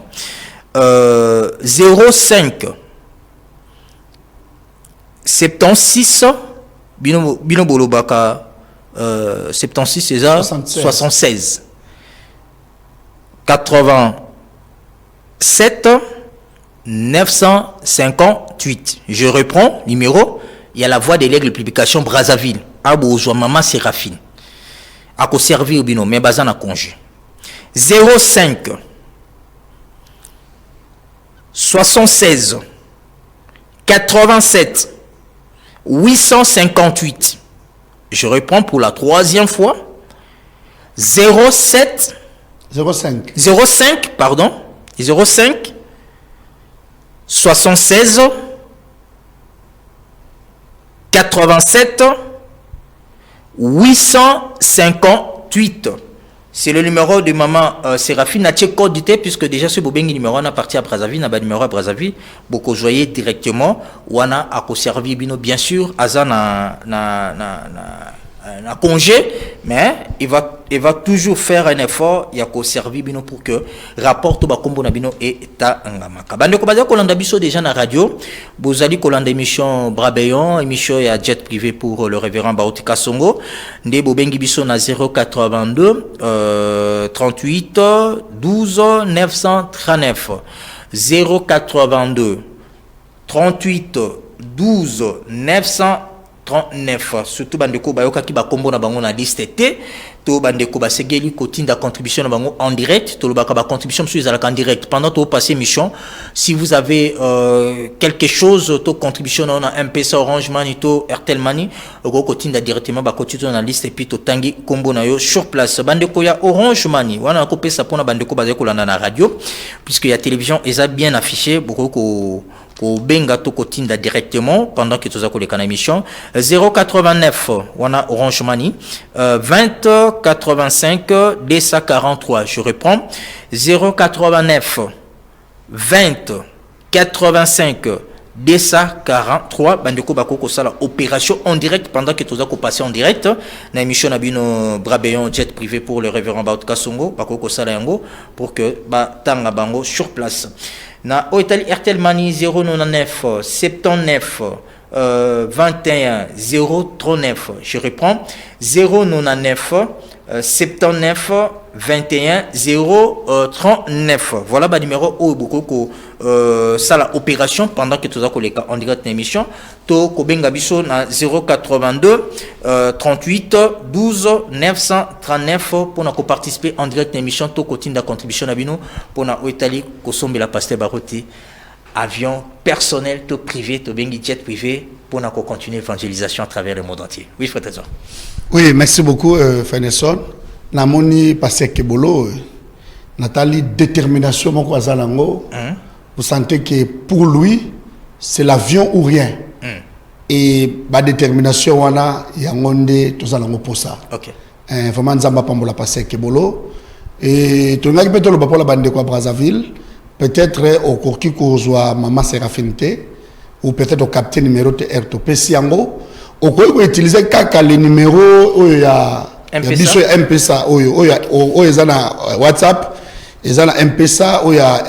05 76 Bino Bolobaka 76 César 76 87 958. Je reprends numéro. Il y a la voix de l'aigle publication Brazzaville. Abouzwa maman Séraphine. A ko servir bino mais bazan a congé. 05 76 87 858. Je reprends pour la troisième fois. 05 76 87 858. C'est le numéro de maman Séraphine Nathié Codité, puisque déjà ce bobeng numéro on a parti à Brazzaville, n'a pas numéro à Brazzaville, beaucoup joyeux directement, ou on a servi bien sûr, Azan na congé, mais il va toujours faire un effort, il y a qu'au servi bino pour que rapport to ba kombo na bino et ta ngamaka. Bande ko baza kolanda biso déjà na radio, bozali kolanda émission Brabeyon, émission ya jet privé pour le révérend Baruti Kasongo, nde bobengi biso na 082 38 12 939 082 38 12 939. Surtout bandeko bayoka ki ba kombo na bango na liste T to bandeko ba segeli kotinda contribution na bango en direct to lobaka ba contribution sur en direct pendant to passer mission. Si vous avez quelque chose to contribution na M-Pesa, Orange Money to Airtel Money go kotinda directement ba kotinda na liste puis to tangi kombo na yo sur place. Bandeko ya Orange Money wana ko pesa pona bandeko ba zekolanda na radio puisque ya télévision eza bien affiché beaucoup ko benga to kotinda directement pendant que toza koleka na émission 089 wana Orange Money 20 85 243. Je reprends 089 20 85 243. Bandeko bako sala opération en direct pendant que toza ko passer en direct na émission na bino Brabeyon jet privé pour le révérend Baruti Kasongo bako sala yango pour que ba tanga bango sur place. Na Oitali Airtel Money 099 79 21 039. Je reprends 099 79 21 039. Voilà le numéro où beaucoup ça la opération pendant que tu as collègues en direct d'émission. To kobenga biso na 082 38 12 939 pour nous participer en direct d'émission. To kotinda contribution à bino pour na Oitali kosombe la pasteur Baruti. Avion personnel, tout privé, tout bengi jet privé pour nous continuer l'évangélisation à travers le monde entier. Oui, frère Trésor. Oui, merci beaucoup, Feneson. Namoni passé Kebolo, Nathalie, détermination, mon Kwazalango. Vous sentez que pour lui, c'est l'avion ou rien. Et ma détermination, on a Yangonde, tout ça, pour ça. Ok. Vraiment, Nzamba Pambola passé Kebolo. Et tout le monde peut le bande de Brazzaville. Peut-être au Korki Kouzwa Maman Séraphine ou peut-être au capitaine numéro TR Siango. Au quoi vous utilisez kaka les numéros où il y a M-Pesa où il y a WhatsApp, il y a M-Pesa où il y a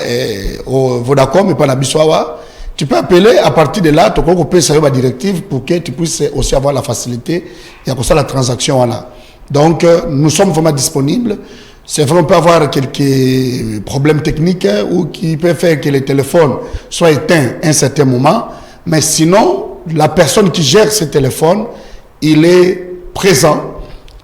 Vodacom et pas la Biswawa. Tu peux appeler à partir de là, tu peux savoir la directive pour que tu puisses aussi avoir la facilité. Il y a comme ça la transaction là. Donc nous sommes vraiment disponibles. C'est vrai, on peut avoir quelques problèmes techniques ou qui peut faire que le téléphone soit éteint à un certain moment. Mais sinon, la personne qui gère ce téléphone, il est présent,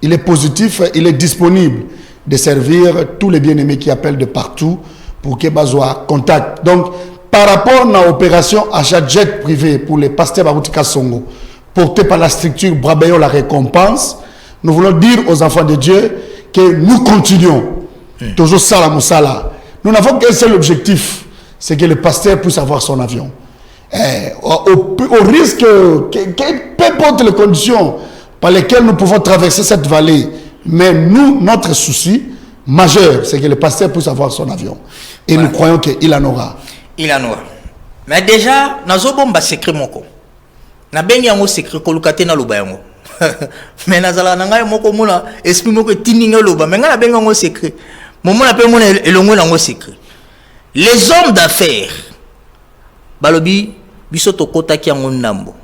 il est positif, il est disponible de servir tous les bien-aimés qui appellent de partout pour qu'ils aient contact. Donc, par rapport à l'opération achat jet privé pour les pasteurs Baruti Kasongo, portée par la structure Brabeyon la récompense, nous voulons dire aux enfants de Dieu que nous continuons. Toujours ça, la nous n'avons qu'un seul objectif, c'est que le pasteur puisse avoir son avion. Au risque, peu importe les conditions par lesquelles nous pouvons traverser cette vallée, mais nous, notre souci majeur, c'est que le pasteur puisse avoir son avion. Et voilà. Nous croyons qu'il en aura. Il en aura. Mais déjà, nous avons un secret. Nous avons un secret que nous avons. Mais nazala nanga moko mona esprit moko tininga loba mais ngala benga ngo secret momo na pe mona elongo na ngo secret les hommes d'affaires balobi biso to kota ki yango ndambo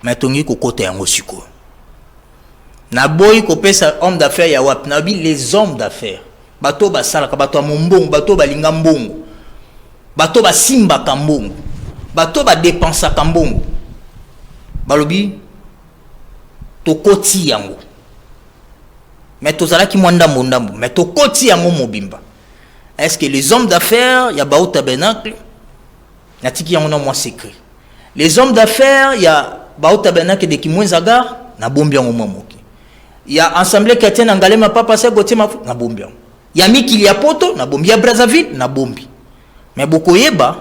mais tongi ko kota yango siko na boy ko pesa homme d'affaires ya wap na bi les hommes d'affaires bato basala ka bato mombongo bato balinga mbongo bato basimba kambongo bato ba dépensa kambongo balobi tokoti yango mais tozala ki mwanda mondambo mais to koti yango mobimba. Est-ce que les hommes d'affaires il y a bao tabernacle natiki yango na moi secret. Les hommes d'affaires il y a bao tabernacle de Kimwenzagar na bombi yango moki. Il y a assemblée chrétienne Angalema papa sa gotie na bombi yango. Il y a Mikili ya Poto na bombi ya Brazzaville na bombi. Mais bokoyeba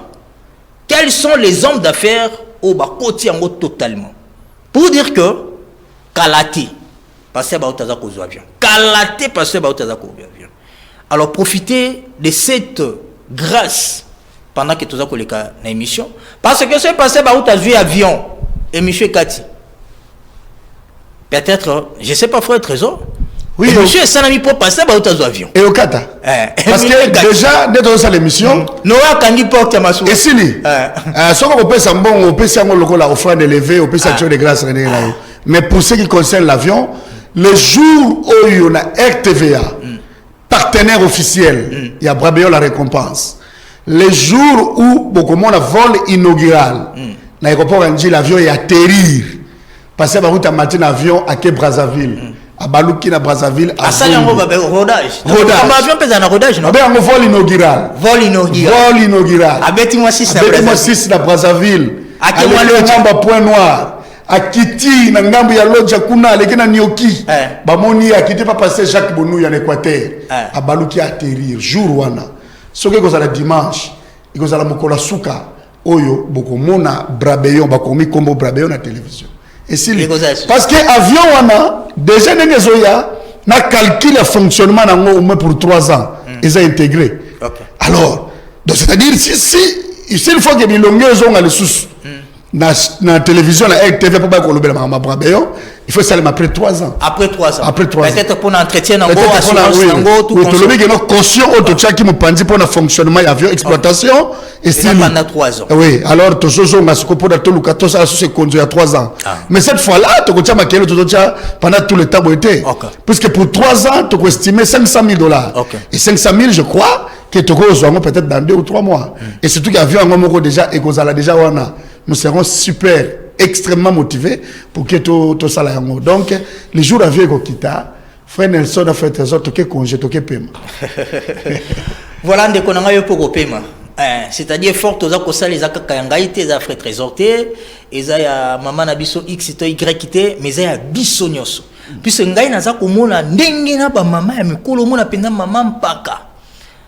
quels sont les hommes d'affaires au ba koti yango totalement. Pour dire que Kalate passer ba utaza ko avion. Kalate passer ba utaza ko avion. Alors profitez de cette grâce pendant que toza ko leka na émission parce que c'est passé ba utaza avion émission Kati. Peut-être je sais pas frère Trésor. Oui, monsieur Sanami pour passer ba utaza avion. Et au Kata. Parce que déjà dès dans l'émission Noa kangi porte masu. Et sini. Soko ko pesa mbongo, o pesa ngo lokola offrande élevée, o pesa action de grâce rené là. Mais pour ce qui concerne l'avion, le jour où il y a RTVA, partenaire officiel, il y a Brabéo la récompense. Le jour où beaucoup de vol inaugural, l'aéroport a dit l'avion est atterrir. Parce que route à matin avion à Brazzaville. À Balouki na Brazzaville. À ça, il y a un rodage. L'avion pèse un rodage, non? Il y a un vol inaugural. Vol inaugural. Vol inaugural. À Betty-moi 6 na Brazzaville. À Kemwalo Point Noir. À Kiti, na ngambu ya Lodja kuna, leke na Nyoki. Bamoni a Kiti pas passer Jacques Bonou en Équateur. À Balouki atterrir jour wana. Ce que la dimanche, il y a mokola suka oyo boko mona Brabéon bakomi kombo Brabéon na télévision. Et si parce que avion wana déjà negezoya na calcul le fonctionnement nango au moins pour 3 ans. Ils ont intégré. Alors, donc c'est-à-dire si il faut que bilonge zonga le sous na télévision la RTV pour pas kolobela ma Brabéon, il faut ça après 3 ans. Après 3 ans. Après 3 ans. Peut-être pour l'entretien nango assurance nango tout. Oui, to lobi que no conscient auto chaki mo pandi pour na fonctionnement avion exploitation et c'est pendant 3 ans. Oui, alors to zozo masiko pour to luka to ça c'est conduit à 3 ans. Mais cette fois-là to kocha makelo to tia pendant tout le temps été. Puisque pour 3 ans tu estimé $500,000. Et 500,000 je crois que tu vas peut-être dans 2 ou 3 mois. Et surtout qu'avion en déjà et qu'on déjà wana. Nous serons super, extrêmement motivés pour que tout ça là. Donc, les jours avec Okita, frère Nelson a fait des autres congés, paiement. Voilà, on a pour paiement. C'est-à-dire, fort aux accords, les accords kangaïté, les frères trésortés, et ça y a maman nabiso X, Y, mais ça y a bisognos. Puisque ngai naza komona ndenge na ba maman ya mikolo mona penda maman mpaka.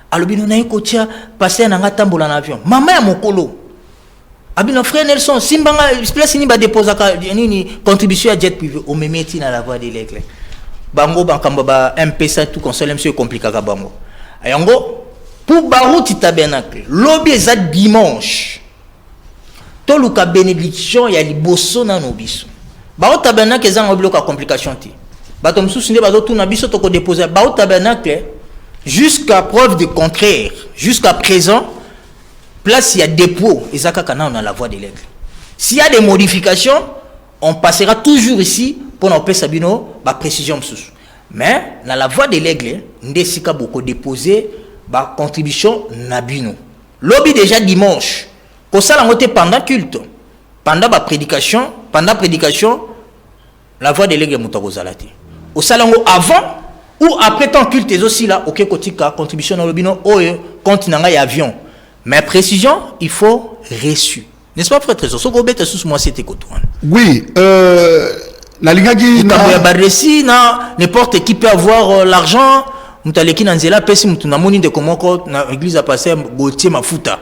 Alobino na ekotia passer na ngatambola na avion. Maman ya mokolo. Abino frère Nelson simbanga place ni ba déposer nini contribution à jet privé au memeti na la voie de l'aigle. Bango bankamba ba MP5 tout conseil monsieur compliqué ka bango. Ayango pour barouti tabernacle lobby eza dimanche. To luka bénédiction ya liboso na nobiso. Barouti tabernacle eza ngobilo ka complication ti. Bato msusu nde bazo tout na biso to ko déposer barouti tabernacle jusqu'à preuve du contraire, jusqu'à présent. Place il y a dépôt, et ça on a la voie de l'aigle. S'il y a des modifications, on passera toujours ici pour nous faire sabino ba précision sous. Mais dans la voie de l'aigle, ndesika beaucoup déposer ba contribution nabino. Lobby déjà dimanche. Pour ça la montée pendant culte, pendant la prédication, la voie de l'aigle mutakozalati. Au salongo avant ou après ton culte est aussi là, OK kotika contribution dans lobino oyo continent et avion. Mais précision, il faut reçu. N'est-ce pas, frère Trésor? Oui, la Liga qui n'importe qui peut avoir l'argent. Mutaleki nanzela pesi mutuna moni de komoko na église a passé Gauthier Mafuta.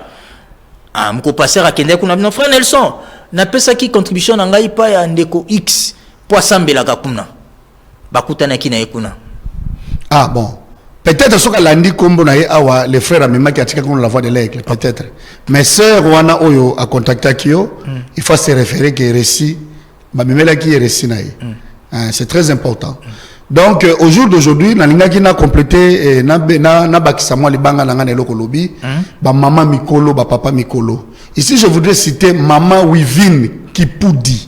Ah, mko passer à kende kuna bino frère Nelson. Na pesa ki contribution na ngai pa ya ndeko X pour sambela kakuna. Bakuta na kina ekuna. Ah bon. Peut-être ce que lundi kombo na awa les frères amema qui atika comme la voix de l'aigle peut-être. Mais sœur wana oyo a contacté akio, il faut se référer que récit ba memela qui est récit na c'est très important. Donc au jour d'aujourd'hui na linga qui na complété na bakisa moi libanga na ngana eloko lobi ba maman mikolo ba papa mikolo. Ici je voudrais citer maman Wivine Kipudi.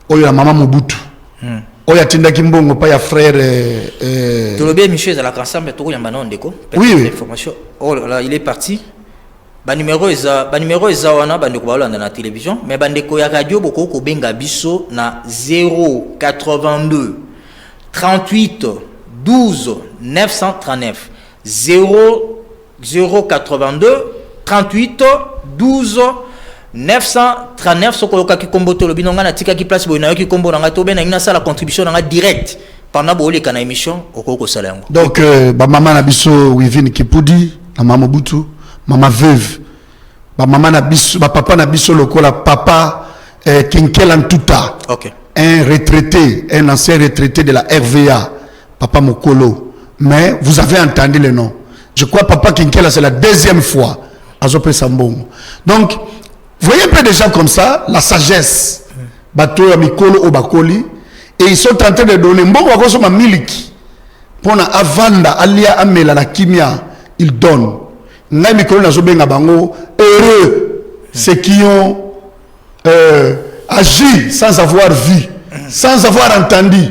Oyo la maman Mobutu. Oya tinda kimbongo pa ya frère Tolobé Michel à la ensemble to yamba non ndeko. Oui. Information. Oh là il est parti. Ba numéro eza wana ba ndeko balanda na télévision mais ba ndeko ya radio boko ko benga biso na 082 38 12 939 0082 38 12 939 sokoloka ki kombo to lobino ngana tika ki place boina ki kombo nga to bena ina sala contribution nga direct pendant bolé kana émission okoko sala yango. Donc ba maman na biso Wivine Kipudi na maman Butu maman veuve ba maman na biso ba papa na biso lokola papa Kinkela Ntuta. OK. Un retraité, un ancien retraité de la RVA, Papa Mokolo. Mais vous avez entendu le nom. Je crois Papa Kinkela, c'est la deuxième fois à Zopé Sambon. Donc, vous voyez un peu des gens comme ça, la sagesse. Bato ya Mikolo au Bakoli. Et ils sont en train de donner. Mbongo wakoso ma miliki. Pona avanda, alia amela la kimia. Ils donnent. Ngai Mikolo na zobenga bango. Heureux. Ceux qui ont agi sans avoir vu, sans avoir entendu.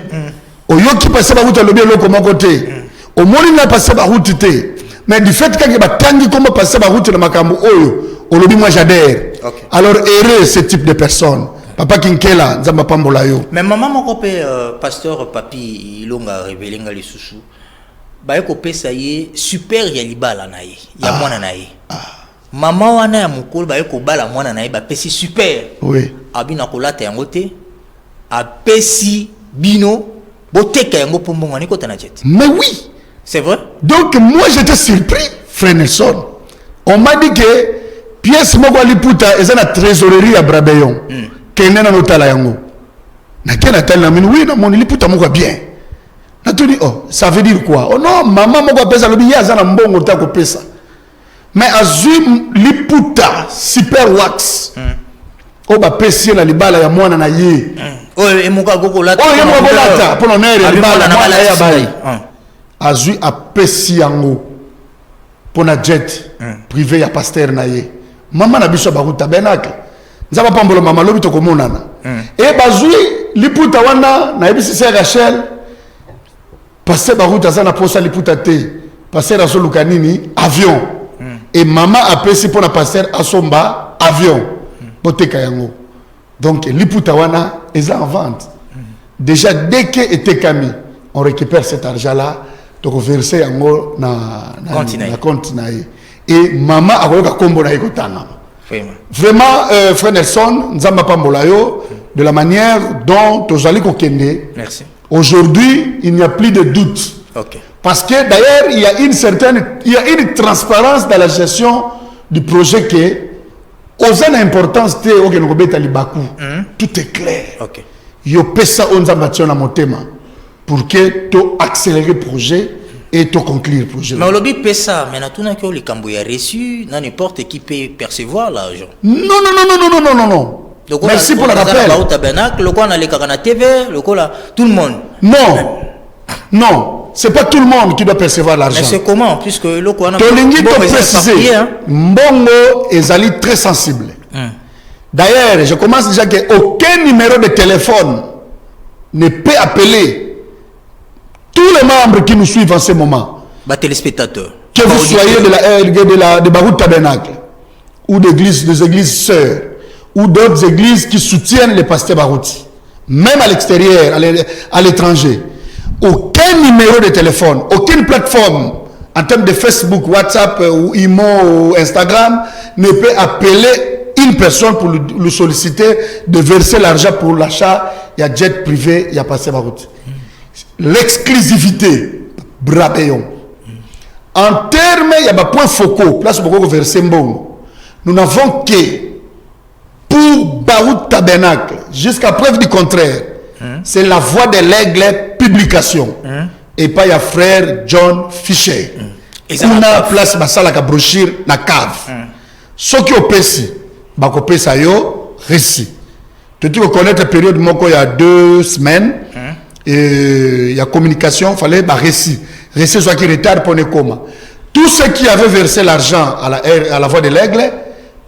Oyo qui passe par route le bien comme côté. Au moins il n'a passé par route té. Mais du fait qu'il y a tangi comme passer par route le makambo oyo, au lobby moi j'adhère. Alors heureux ce type de personnes. Papa Kinkela, nzamba pambola yo. Mais maman mon pasteur papi ilonga révélé nga lisusu. Ba ko pesa ye super ya libala na ye. Ya mwana na ye. Maman wana ya mukolo ba ko bala mwana na ye ba pesi super. Oui. Abina kolata yango te. Apesi bino boteka yango pombonga ni kota na jet. Mais oui. C'est vrai? Donc moi j'étais surpris, frère Nelson. On m'a dit que pièce moko liputa eza na trésorerie à Brabeyon. Kene na notala yango. Na kena tala na oui na mon liputa moko bien. Na tout dit oh, ça veut dire quoi? Oh non, maman moko pesa lobi ya za na mbongo ta ko pesa. Mais azui liputa super wax. Oh ba pesi na libala ya mwana na ye. Oh e muka goko lata. Oh ye muka lata pour l'honneur libala na mwana ya bayi. Azui a pesi yango pour na jet privé ya pasteur na ye. Maman na biso ba tabernacle. Nzaba pambolo mama lobi to komonana. Et bazui liputa wana na ebisi se Rachel. Pasteur ba ruta za na posa liputa te. Pasteur aso lukanini avion. Et maman a pesi pour na pasteur asomba avion. Boteka yango. Donc liputa wana est en vente. Déjà dès que était Kami, on récupère cet argent là. Donc verser yango na compte na ye. Et maman a koyoka kombo na ekotanga. Vraiment frère Nelson nzamba pambola yo de la manière dont tozali kokende. Merci. Aujourd'hui, il n'y a plus de doute. OK. Parce que d'ailleurs, il y a une transparence dans la gestion du projet que aux importance te okenokobeta libaku. Tout est clair. OK. Yo pesa onza mationa motema pour que tu accélères le projet et tu conclure le projet. Mais lobby pesa, mais natuna que le cambo ya reçu, n'importe qui peut percevoir l'argent. Non. Donc, merci pour le rappel. Le quoi on a les carana TV, le quoi là, tout le monde. Non, c'est pas tout le monde qui doit percevoir l'argent. Mais c'est comment, puisque le quoi on a précisé. Mbongo est très sensible. D'ailleurs, je commence déjà qu'aucun numéro de téléphone ne peut appeler tous les membres qui nous suivent en ce moment. Bah, téléspectateurs. Que vous soyez de Barout Tabernacle, ou des églises sœurs, ou d'autres églises qui soutiennent les pasteurs Barouti, même à l'extérieur, à l'étranger. Aucun numéro de téléphone, aucune plateforme, en termes de Facebook, WhatsApp, ou Imo, ou Instagram, ne peut appeler une personne pour le solliciter de verser l'argent pour l'achat. Il y a jet privé, il y a pasteur Barouti. L'exclusivité, Brabeyon. En termes, il y a des points focaux, place pour verser mbongo. Nous n'avons que pour Barout Tabernacle, jusqu'à preuve du contraire, c'est la voix de l'aigle publication. Et pas il y a frère John Fisher. On a place basala ka brochure na cave. Ce qui est pessi, bako pesa yo récit. Tu connais la période moko il y a 2 semaines. Et il y a communication, fallait bah récit soit qui retard pour ne coma. Tous ceux qui avaient versé l'argent à la voix de l'aigle,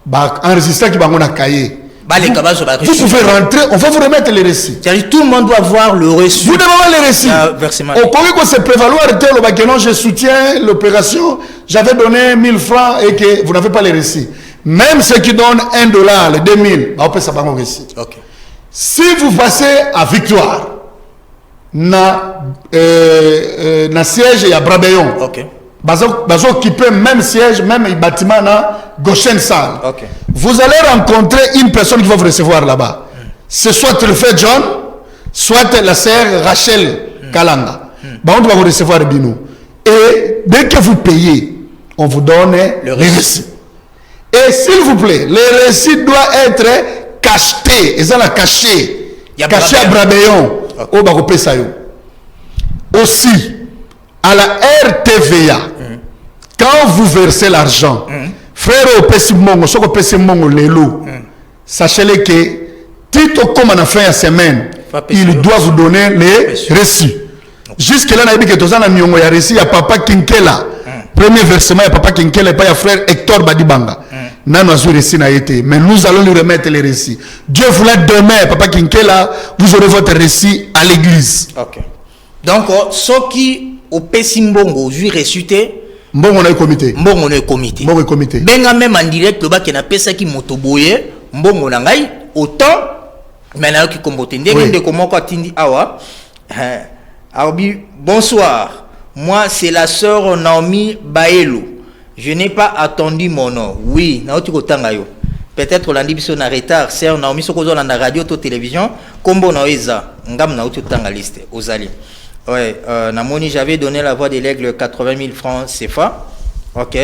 bah enregistré qui va on a cahier. Vous pouvez rentrer, on va vous remettre les récits. C'est-à-dire tout le monde doit voir le reçu. Vous devez avoir les récits. Au Congo, qu'on se prévaloir, que non, je soutiens l'opération, j'avais donné 1000 francs et que vous n'avez pas les récits. Même ceux qui donnent $1, les 2000, on peut savoir mon récit. Okay. Si vous passez à victoire, na siège ya Brabayon. OK. Bazo occuper même siège, même bâtiment na Goshen Salle. OK. Vous allez rencontrer une personne qui va vous recevoir là-bas. C'est soit le frère John, soit la sœur Rachel Kalanga. On va vous recevoir Bino. Et dès que vous payez, on vous donne le récit. Et s'il vous plaît, le récit doit être cacheté. Ils ont la caché. Caché à Brabayon. Au Baropé Sayo. Aussi, à la RTVA, quand vous versez l'argent, frère au Pessimongo, sachez-le que, tout comme on a fait la semaine, il doit vous donner les récits. Jusque-là, on a dit que tout ça, il y a récit, il y a Papa Kinkela. Premier versement, il y a Papa Kinkela, et il y a frère Hector Badibanga. Mais nous allons lui remettre les récits. Dieu voulait demain, Papa Kinkela, vous aurez votre récit à l'église. OK. Donc, ceux qui au Pessimbongo, je ressuscité. Mbongo na comité. Mbongo na comité. Mbongo comité. Benga même en direct, le bas qui n'a pas ça qui motoboye. Mbongo na ngai autant. Maintenant qui combote. Ndenge de comment quoi tindi awa. Arbi, bonsoir. Moi, c'est la sœur Naomi Baelo. Je n'ai pas attendu mon nom. Oui, naoti kotangayo. Peut-être lundi biso na retard. Sœur Naomi sokozo na radio to télévision. Kombo na eza. Ngam naoti kotanga liste. Ozali. Ouais, Namoni, j'avais donné la voix de l'aigle 80 000 francs CFA. Ok.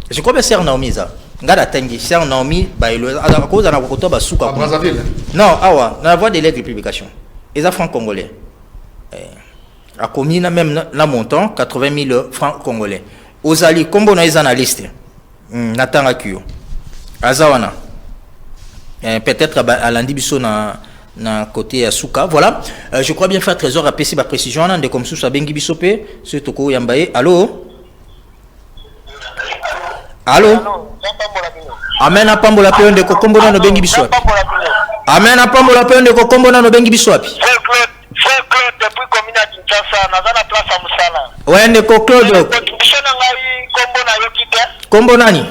Je crois que c'est Naomi ça. Ngada tangi, c'est Naomi Baelo. À cause de la koto basuka. Brazzaville. Non, awa, la voix de l'aigle publication. Les francs congolais. A commis même la montant 80 000 francs congolais. Ozali, combo na les analystes. Natanga Kyo. Azawana. Peut-être à lundi biso na côté Asuka. Voilà. Je crois bien faire trésor à PC ma précision. De comme ça, Bengi Bisopé. C'est Toko Yambaye. Allô? Allô? Amen à Pambola Péon de Kokombona no Bengi Bisopé. Amen à Pambola Péon de Kokombona no Bengi Bisopé. Frère Claude, depuis commune à Kinshasa, na zana place à Moussala. Ouais, Ndeko Claude. Kombo nani?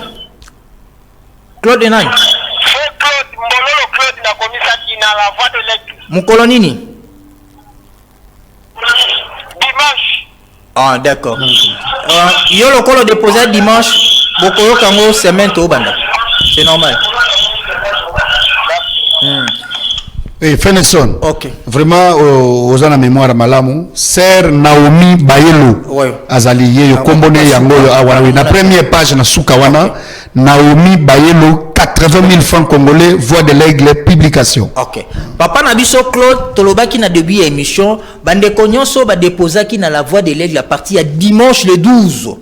Claude nani? Frère Claude, Mololo Claude na komisa qui na la voix de l'aigle. Mukolo nini? Dimanche. Ah, d'accord. Yo le colo déposé dimanche, Bokoyo Kango semaine to banda. C'est normal. Et Fenelson, OK. Vraiment, aux ana mémoire malamu, sœur Naomi Baelo, Ouais. Azali, yo kombone yango yo awanawi. La première page na Sukawana, Naomi Baelo, 80 000 francs congolais, voix de l'aigle, publication. OK. Papa Nabiso Claude, Tolobaki na début émission, bande konyonso ba déposaki na la voix de l'aigle à partir à dimanche le 12.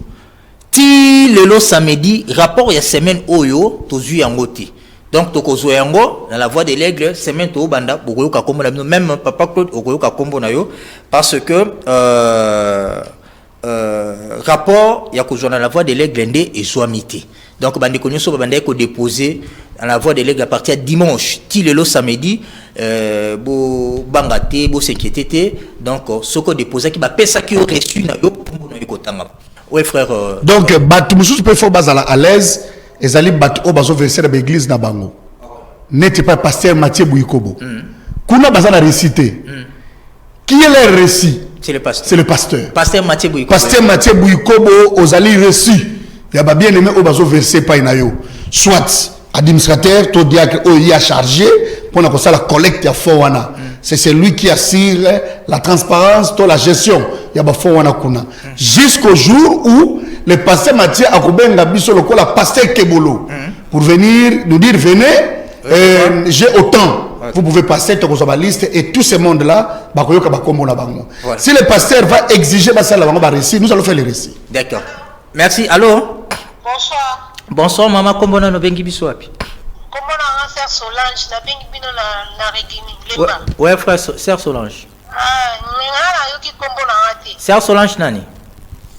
Ti lelo samedi, rapport ya semaine oyo, tozu yangoti. Donc tokozo yango dans la voix de l'aigle semaine to banda bokoyoka kombo na même Papa Claude okoyoka kombo na yo parce que rapport ya ko dans la voix de l'aigle ndé et soamité. Donc bande konyoso banda ko déposer dans la voix de l'aigle à partir de dimanche ti lelo samedi bo bangate bo s'inquiéter donc soko déposer qui ba pesa ki reçu na yo kombo na yo kotanga. Ouais frère donc batumusu peut faut bazala à l'aise. Les alliés battent au bazo verser l'église na bango. N'était pas pasteur Mathieu Bouykobo. Kuna bazana récité. Qui est le récit? C'est le pasteur. C'est le pasteur. Pasteur Mathieu Bouykobo. Pasteur Mathieu Bouykobo aux alliés récit. Il y a bien aimé au bazo verser pas inayo. Soit administrateur, to diacre au y a chargé pour na la collecte ya fowana. C'est celui qui assure la transparence, la gestion. Il y a fowana kuna. Jusqu'au jour où le pasteur Mathieu Akobenga biso loko la pasteur Kebolo pour venir nous dire venez j'ai autant vous pouvez passer la liste et tout ce monde là bakoyoka bakombo na bango. Si le pasteur va exiger ça la bango ba récit nous allons faire le récit. D'accord. Merci. Allô? Bonsoir. Bonsoir maman kombona no bengi biso wapi? Comment on a sœur Solange na bengi bino na Regini. Ouais frère sœur Solange. Ah, ngana yoki kombo na ati. Sœur Solange nani?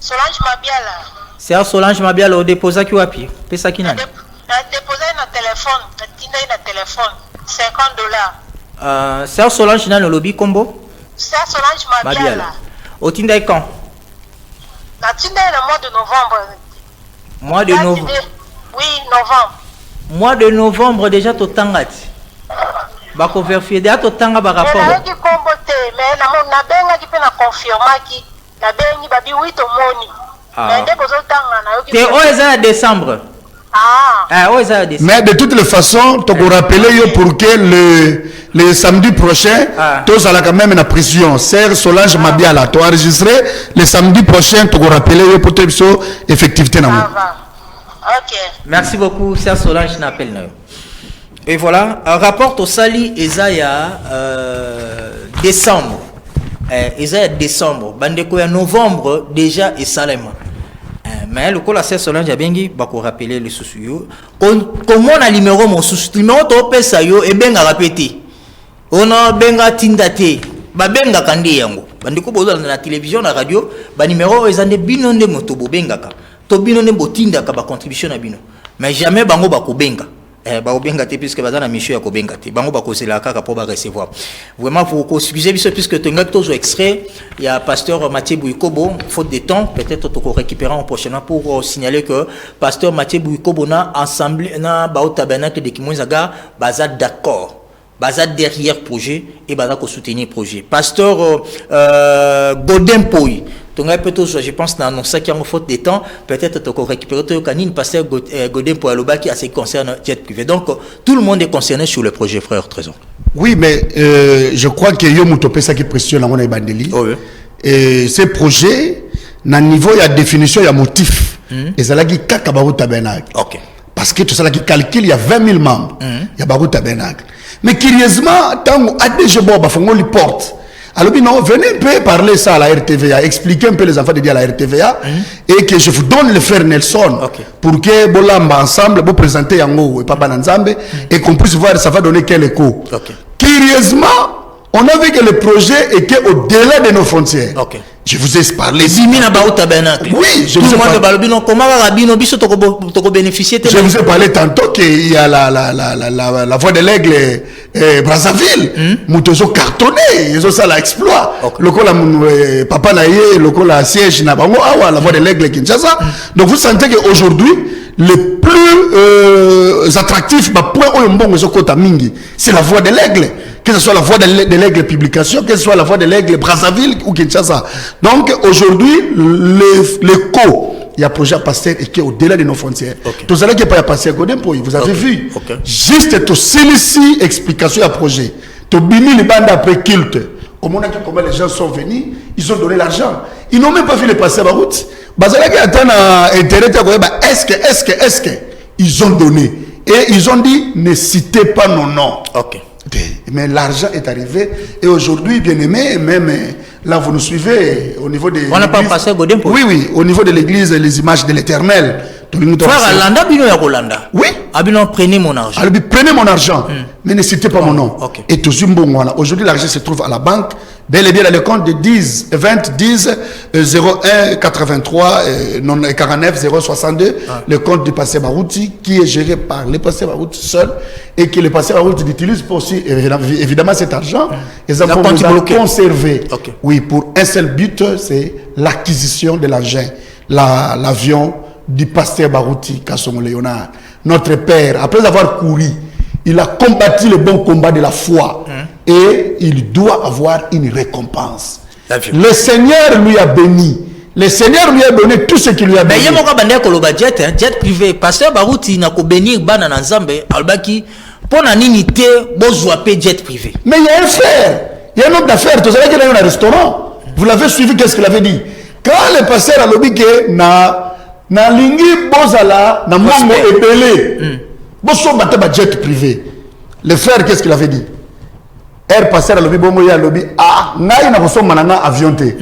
Solange Mabiala. Sœur Solange Mabiala o déposa ki wapi? Pesa ki nani? Na déposé na téléphone, na tinda na téléphone $50. Sœur Solange nani lobby combo? Sœur Solange Mabiala. O tinda quand? Na tinda le mois de novembre. Mois de novembre. Oui, novembre. Mois de novembre déjà to tangati. bako vérifier de ato tanga ba rapport na ki kombo te mais na benga ki pe na confirma ki na bengi ba bi wito moni mais de bozo tanga na yo ki te o eza décembre o eza décembre mais de toutes les façons tu peux rappeler yo pour que le samedi prochain tous à la quand même na prison Sœur Solange Mabiala tu enregistré le samedi prochain tu peux rappeler yo pour te effectivité na moi. OK merci beaucoup Sœur Solange n'appelle na. Et voilà, un rapport au Sali Isaiah décembre. Isaiah décembre. Bandeko ya novembre déjà et Salem. Mais le coup la Sœur Solange a bien dit, bah qu'on rappeler le souci. Comment on a numéro mon souci? Numéro to pesa yo et ben a répété. On a benga tindate. Ba benga kandi yango. Bandeko bozo na télévision na radio. Ba numéro ezande binonde motobo benga ka. To binonde botinda ka ba contribution na bino. Mais jamais bango ba ko benga. Ba obenga te puisque bazana mission ya ko benga te bango ba ko sela kaka pour ba recevoir vraiment vous excusez puisque tenga que toujours extrait il y a pasteur Mathieu Bouikobo faute de temps peut-être to ko récupérer en prochainement pour signaler que pasteur Mathieu Bouikobo na ensemble na ba au tabernacle de Kimwenzaga baza d'accord baza derrière projet et baza ko soutenir projet pasteur Godin Poy Tonga peut-être, je pense, dans annonce qui en faute de temps, peut-être tu peux récupérer ton canine pasteur Godin pour Aloba qui a ce qui concerne jet privé. Donc, tout le monde est concerné sur le projet, frère Trésor. Oui, mais je crois que yo mutopé ça qui pressionne dans mon bandeli. Oh, oui. Et ces projets, na niveau il y a définition, il y a motif. Et ça là qui kakabaru tabernacle. OK. Parce que tout ça là qui calcule, il y a 20 000 membres. Il y a baru tabernacle. Mais curieusement, tant que ADG Boba Fongo li porte. Alors, non, venez un peu parler ça à la RTVA, expliquer un peu les enfants de dire à la RTVA, et que je vous donne le frère Nelson, pour que Bolamba ensemble, vous présentez Yango et Papa Nanzambe, et qu'on puisse voir ça va donner quel écho. Curieusement, on a vu que le projet était au-delà de nos frontières. Je vous ai parlé. Oui, je vous ai parlé. Comment bénéficier? Je vous ai parlé tantôt qu'il y a la voie de l'aigle Brazzaville. Moutozo cartonné, ils ont ça l'exploit. Le col Papa Naye, le col siège Nabango, la voie de l'aigle Kinshasa. Donc vous sentez qu'aujourd'hui, le plus attractif, c'est la voie de l'aigle. Que ce soit la voie de l'aigle publication, que ce soit la voie de l'aigle Brazzaville ou Kinshasa. Donc aujourd'hui, l'écho, il y a un projet à passer et qui est au-delà de nos frontières. Tout ça qui n'est pas passé à Godin, vous avez vu. Juste tout celui-ci explication à projet. Tout bini les bandes après culte. Comment les gens sont venus, ils ont donné l'argent. Ils n'ont même pas vu le passer à la route. Bazalaki attend Internet, est-ce que ils ont donné. Et ils ont dit, ne citez pas nos noms. Mais l'argent est arrivé et aujourd'hui, bien aimé, même là vous nous suivez au niveau des. On n'a pas passé Godin pour. Oui, au niveau de l'église, les images de l'Éternel. Frère Alanda, bino ya Rolanda. Oui. Abino, prenez mon argent. Prenez mon argent, mais ne citez pas mon nom. Et tout voilà. Aujourd'hui, l'argent se trouve à la banque, bel et bien dans le compte de 20 10 01 83 49 062, le compte du Passé Barouti qui est géré par le Passé Barouti seul et que le Passé Barouti utilise pour aussi évidemment cet argent. Et ça pour nous conserver. Oui, pour un seul but, c'est l'acquisition de l'engin, l'avion du pasteur Barouti Kassomo Léonard. Notre père, après avoir couru, il a combattu le bon combat de la foi et il doit avoir une récompense. Le Seigneur lui a béni. Le Seigneur lui a donné tout ce qu'il lui a donné. Mais il y a un jet privé. Pasteur Barouti n'a qu'à bénir Bana Nzambe, Albaki, pour la unité, besoin jet privé. Mais il y a un frère, il y a un homme d'affaires, vous savez qu'il y a un restaurant. Vous l'avez suivi, qu'est-ce qu'il avait dit? Quand le pasteur a lobby que na lingi bozala na mongo ebele boso baté ba jet privé le frère qu'est-ce qu'il avait dit air passer à lobby bomo ya lobby ngai na kosomba na avion te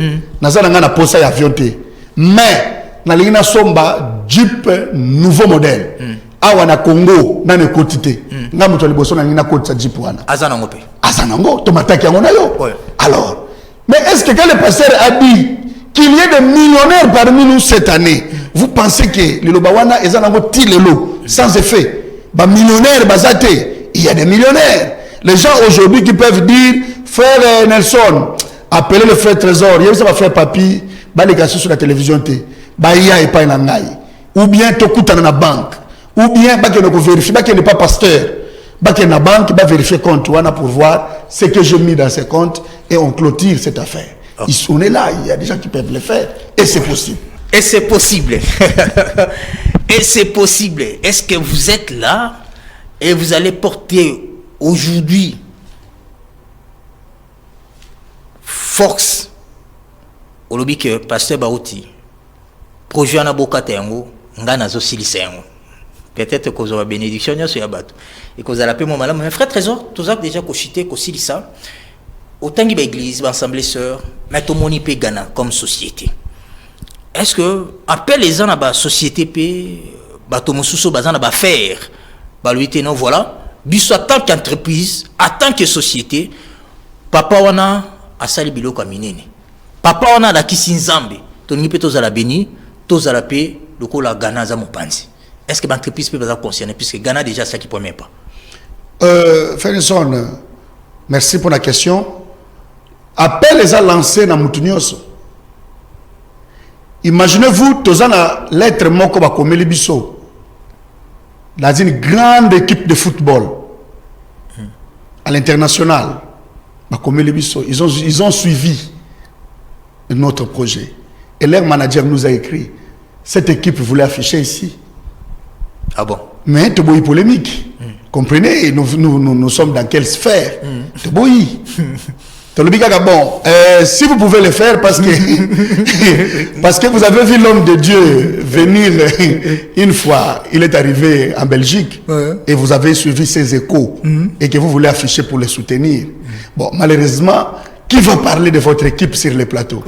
nazala nga na posa ya avion te mais na lingi na somba jeep nouveau modèle awa na Congo na ne quantité nga muto liboso na ngina kotsa jeep wana azanango to mataki yango na yo alors mais est-ce que quand le pasteur a dit qu'il y ait des millionnaires parmi nous cette année, vous pensez que le Lobawana est un tilelo sans effet. Bah millionnaires, il y a des millionnaires. Les gens aujourd'hui qui peuvent dire, frère Nelson, appelez le frère Trésor, il y a ça va faire papi, bah les gars sur la télévision bah il y a pas une ou bien te coûte dans la banque, ou bien bah que nous vérifie, bah qu'il n'est pas pasteur. Baké na banque, va vérifier compte pour voir ce que j'ai mis dans ces comptes et on clôture cette affaire. Okay. On est là, il y a des gens qui peuvent le faire et c'est possible. Et c'est possible. Et c'est possible. Est-ce que vous êtes là et vous allez porter aujourd'hui force au lobby que Pasteur Barouti projet en abokate yango ngana zo silisa yango peut-être que vous avez bénédiction sur yabato et que vous allez appeler mon malade mais frère trésor tous actes déjà kochité ko silisa autant que l'église l'assemblée sœur mais tout moni pe Ghana comme société est-ce que appelle les gens à la société pe bato mosusu bazana ba faire ba lui non voilà biso en tant qu'entreprise en tant que société papa wana asali biloko minene papa wana la kisinzambe toni pe tozala béni tozala pe lokola Ghana za mopanzi est-ce que l'entreprise peut être concernée puisque Ghana déjà ça qui promet pas Ferguson merci pour la question appel les a lancé dans Moutounioso imaginez-vous tozana lettre moko ba komeli biso dans une grande équipe de football à l'international ils ont suivi notre projet et leur manager nous a écrit cette équipe voulait afficher ici. Ah bon? Mais c'est une polémique. Comprenez, nous sommes dans quelle sphère? C'est bon. Si vous pouvez le faire parce que vous avez vu l'homme de Dieu venir une fois, il est arrivé en Belgique et vous avez suivi ses échos et que vous voulez afficher pour le soutenir. Bon, malheureusement, qui va parler de votre équipe sur les plateaux?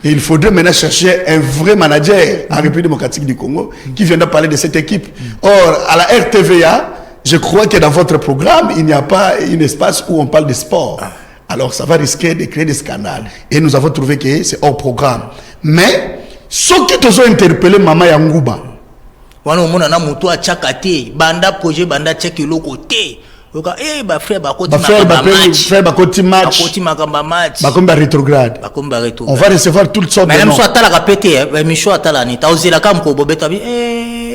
Et il faudrait maintenant chercher un vrai manager en République démocratique du Congo qui viendra parler de cette équipe. Or, à la RTVA, je crois que dans votre programme, il n'y a pas un espace où on parle de sport. Alors, ça va risquer de créer des scandales. Et nous avons trouvé que c'est hors programme. Mais, ceux qui te sont interpellés, Mama Yangouba. Voilà, on a mon toit tchakate, banda projet, banda tchèque le côté. Frère Bakoti match. Rétrograde. On va recevoir toutes sortes de noms.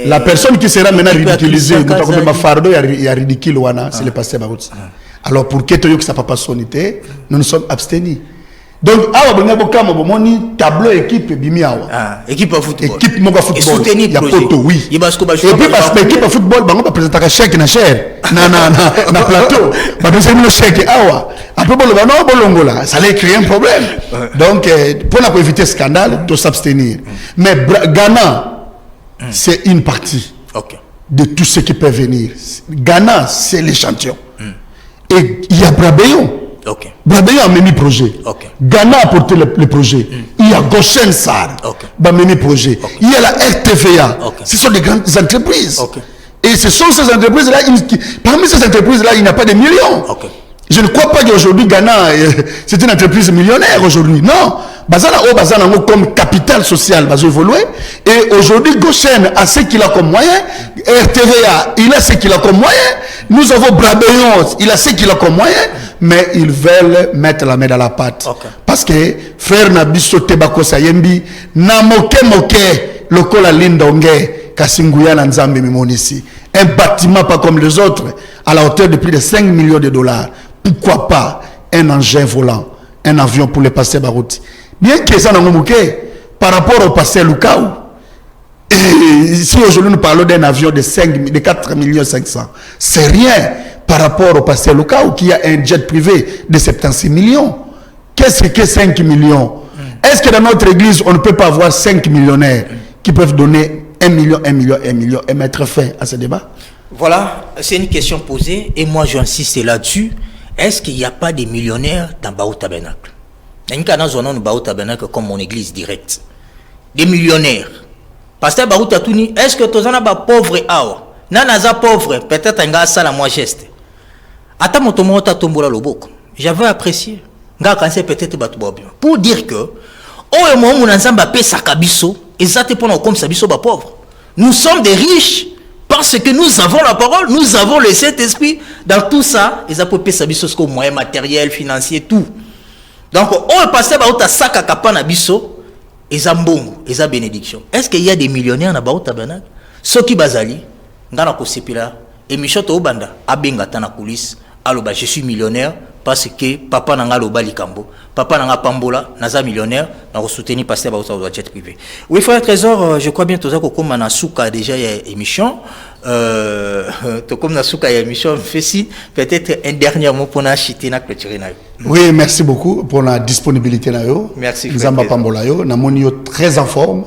La personne qui sera maintenant ridiculisée, il y a ridicule, c'est le pasteur Barouti. Alors pour que tu aies pas sonité, nous nous sommes abstenus. Donc, tableau équipe équipe de football. Équipe de football. Soutenir le projet. Oui. Et puis parce que l'équipe de football, on va présenter un chèque na chair, na plateau. On va présenter le chèque. Après, ça allait créer un problème. Donc, pour éviter ce scandale, il faut s'abstenir. Mais Ghana, c'est une partie de tout ce qui peut venir. Ghana, c'est l'échantillon. Et il y a Brabéon. Brabéon a mené projet. Ghana a porté le projet. Il y a Goshen Sar, a mené projet. Il y a la RTVA. Ce sont des grandes entreprises. Et ce sont ces entreprises-là, parmi ces entreprises-là, il n'y a pas de millions. Je ne crois pas qu'aujourd'hui, Ghana, c'est une entreprise millionnaire aujourd'hui. Non. Bazana comme capital social va évoluer. Et aujourd'hui, Goshen a ce qu'il a comme moyen. RTVA, il a ce qu'il a comme moyen. Nous avons Brabéon, il a ce qu'il a comme moyen. Mais ils veulent mettre la main dans la pâte. Parce que frère Nabiso Tebako Sayembi, na moke lokola lindonge, kasinguya na nzambe mimonisi. Un bâtiment pas comme les autres, à la hauteur de plus de 5 millions de dollars. Pourquoi pas un engin volant, un avion pour le pasteur Barouti? Bien que ça n'a pas par rapport au pasteur Lukaou. Et si aujourd'hui nous parlons d'un avion de 4,5 millions, c'est rien par rapport au pasteur Lukaou qui a un jet privé de 76 millions. Qu'est-ce que 5 millions? Est-ce que dans notre église, on ne peut pas avoir 5 millionnaires qui peuvent donner 1 million et mettre fin à ce débat? Voilà, c'est une question posée et moi j'insiste là-dessus. Est-ce qu'il n'y a pas des millionnaires dans Baou Tabernacle? Il y a une zone Baou Tabernacle comme mon église directe. Des millionnaires. Pasteur Baou Tatouni, est-ce que tu as des pauvres awa? Nanaza pauvre, peut-être un gars ça la moi geste. Attends mon tomo ta tombola loboko. J'avais apprécié. Nga kanse peut-être pour dire que oh et moi mon ensemble a payé sakabiso et ça te prend comme sabiso ba pauvre. Nous sommes des riches. Parce que nous avons la parole, nous avons le Saint-Esprit. Dans tout ça, ils ont payé sa biso comme moyen matériel, financier, tout. Donc, on passe par ta sac à capana biso, ils ont bon, ils ont bénédiction. Est-ce qu'il y a des millionnaires dans Baou Tabernacle? Ceux qui bazali, ngana ko sepila, émission to banda abenga tana coulisse aloba je suis millionnaire parce que papa nanga loba likambo papa nanga pambola naza millionnaire na soutenir pasteur ba au jet privé. Oui frère Trésor, je crois bien toza ko comme na souka déjà ya émission to comme na souka ya émission fait peut-être un dernier mot pour na chiter na clôturer na. Oui, merci beaucoup pour la disponibilité na yo. Merci frère. Nzamba pambola yo na moni yo très en forme.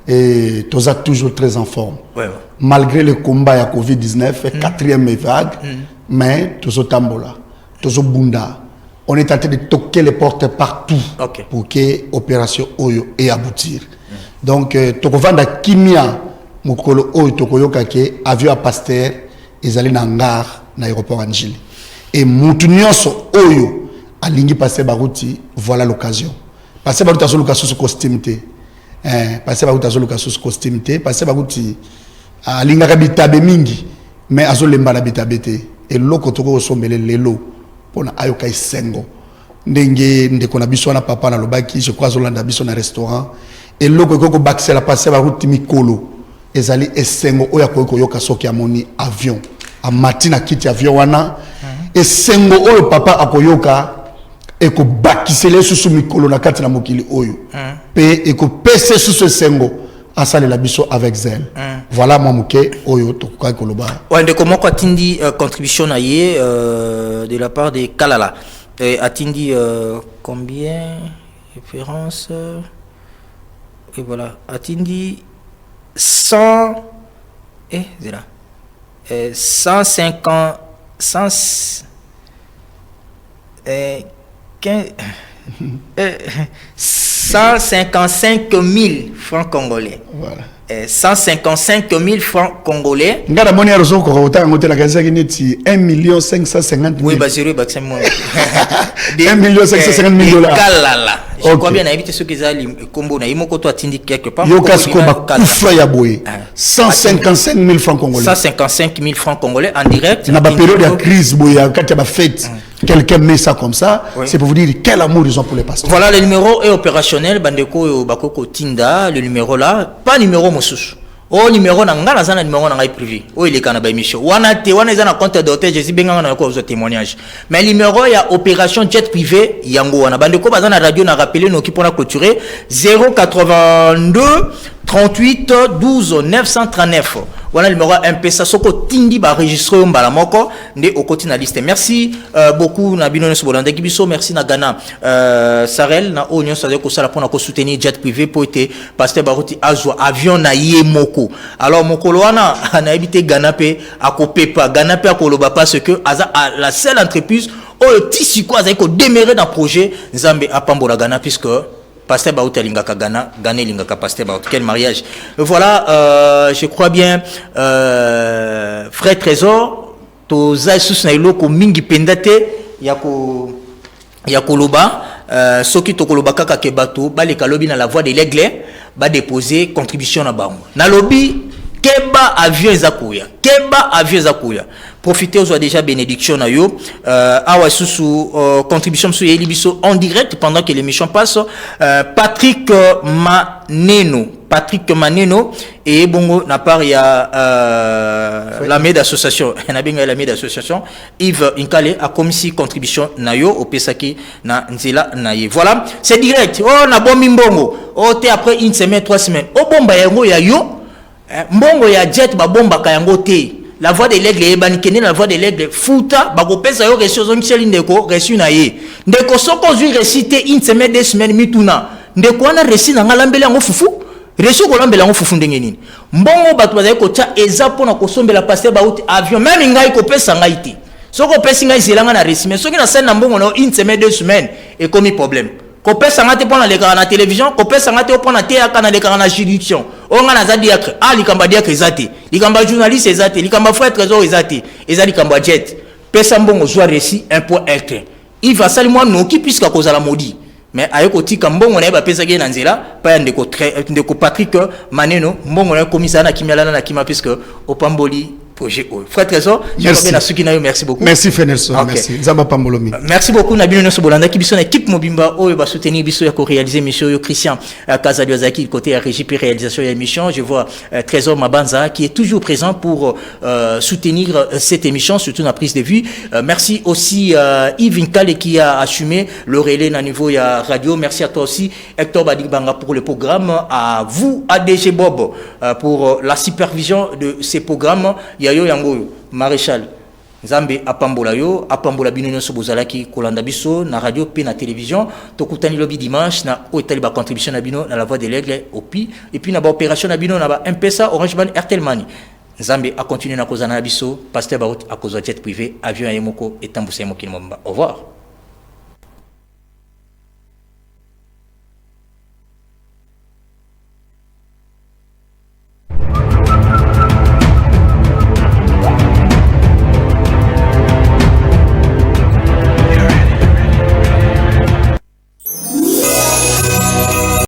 Et toza toujours très en forme. Ouais. Malgré le combat ya Covid-19 quatrième vague mais tozo tambola. Tozo bunda. On est en train de toquer les portes partout pour que l'opération Oyo ait aboutir. Donc, tokovanda kimia mukolo Oyo tokoyoka ke avion à Pasteur ils allaient dans gare na aéroport Angile. Et mutunyoso Oyo alingi Pasteur Barouti, voilà l'occasion. Pasteur Barouti a son location sous costume té. Pasteur Barouti a son location sous costume té. Pasteur Barouti alinga kabitabe mingi mais azo lemba na bitabe té. Et loko toko sombele lelo pona ayoka isengo ndenge ndeko na biso na papa na lobaki je crois Zolanda biso na restaurant et loko koko bakse la passer ba route mikolo ezali esengo oya ko yoka soki amoni avion a matina kiti avion wana esengo oyo papa akoyoka eko bakisele susu mikolo na kati na mokili oyo pe eko pese susu esengo asale la biso avec zèle. Voilà mon mouké oyo tokoka koloba. Ouais, comment atindi contribution na ye de la part de Kalala. Atindi combien référence et voilà, atindi 100 et c'est là. 150 155 000 francs congolais. Voilà. 155 000 francs congolais. Ngara moni arozo ko autant ngote la kaza kineti 1 550 000. Oui, basiré bakse moi. 1 550 000 dollars. Kalala. Je crois bien na éviter ce qu'ils allaient combo na imoko to atindi quelque part. Yo kasko ba kufra ya boye. 155 000 francs congolais. 155 000 francs congolais en direct. Na ba période de crise boye quand il y a ba fête. Quelqu'un met ça comme ça, c'est pour vous dire quel amour ils ont pour les pasteurs. Voilà, le numéro est opérationnel. Bandeko Bakoko Tinda, le numéro là, pas numéro Moussous. Oh, numéro n'a zana numéro n'a privé. Oh, il est canaba émission. Wana zana compte d'hôtel, je suis bien en accord aux témoignages. Mais le numéro, il y a opération jet privé, Yango. Wana bandeko bazana radio n'a rappelé nous qui pour la clôturer 082 38 12 939. Voilà le numéro MPSA soko tindi ba enregistré mbala moko ndé au côté na liste. Merci beaucoup na bino so bolande kibiso, merci na Ghana Sarel na Union ça ko sala pour na ko soutenir jet privé pour été pasteur Barouti azwa avion na ye moko. Alors mokolo wana na habité Ghana pe akopepa Ghana pe akoloba parce que aza la seule entreprise o tisi ko aza ko démarrer dans projet Nzambe apambola Ghana puisque Pasteur Baouti Lingaka Ghana, Ghana Lingaka Pasteur Baouti. Quel mariage. Voilà, je crois bien, frère Trésor, toza sous nailo ko mingi pendate yako loba, soki to koloba kaka kebato, ba le kalobi na la voix de l'aigle, ba déposer contribution na bango. Na lobby Keba avion zakuya. Keba avion zakuya. Profitez aux déjà bénédiction na yo. Awa sous contribution sous Elibiso en direct pendant que l'émission passe. Patrick Maneno et bongo na part ya la maid d'association. Na benga la maid d'association. Yves Inkale a commis contribution na yo au Pesaki na nzela na ye. Voilà, c'est direct. Oh na bon mimbongo. Oh te après une semaine, 3 semaines. Oh bomba yango ya yo. Mbongo ya jet ba bomba kayango te. La voix de l'aigle et banikene la voix de l'aigle futa ba ko pesa yo reçu zo ncheli ndeko reçu na ye. Ndeko soko zui réciter une semaine 2 semaines mituna. Ndeko wana récit na ngalambela ngo fufu. Reçu ko lambela ngo fufu ndenge nini. Mbongo batu ba ko tia eza pona ko sombela passer ba uti avion même ngai ko pesa ngai te. Soko pesa ngai zelanga na récit mais soki na scène na mbongo na une semaine 2 semaines et comme problème. Kopé sangate pour les gars na télévision, kopé sangate pour na théâtre na les gars na juridiction. On a za diacre, likamba diacre ezate, likamba journaliste ezate, likamba frère trésor ezate, ezali likamba jet. Pesa mbongo zwa récit un point un. Il va saluer moi non qui puisque à cause la maudit. Mais ayoko tika mbongo na ba pesa ge na nzela, pa ndeko Patrick Maneno, mbongo na komisa na kimia na kima puisque opamboli projet. Frère Trésor, merci beaucoup. Merci Fenelson, merci. Zamba Pambolomi. Merci beaucoup Nabino Noso Bolanda qui bison équipe Mobimba Oyo va soutenir biso ya réaliser mission Christian Kazadiozaki côté régie puis réalisation de l'émission. Je vois Trésor Mabanza qui est toujours présent pour soutenir cette émission surtout la prise de vue. Merci aussi Yves Nkale qui a assumé le relais à niveau ya radio. Merci à toi aussi Hector Badibanga pour le programme, à vous ADG Bob pour la supervision de ces programmes. Yayo Yangoyo Maréchal Nzambe apambola bino nyonso bozalaki kolanda biso na radio pe na télévision tokutani lobi dimanche na otali ba contribution na bino na la voix de l'aigle opi et puis na ba opération na bino na ba M-Pesa Orange Money Airtel Money. Nzambe a continuer na kozana biso pasteur Barut a kozwa jet privé avion ya moko etambuse mokili momba. Au revoir.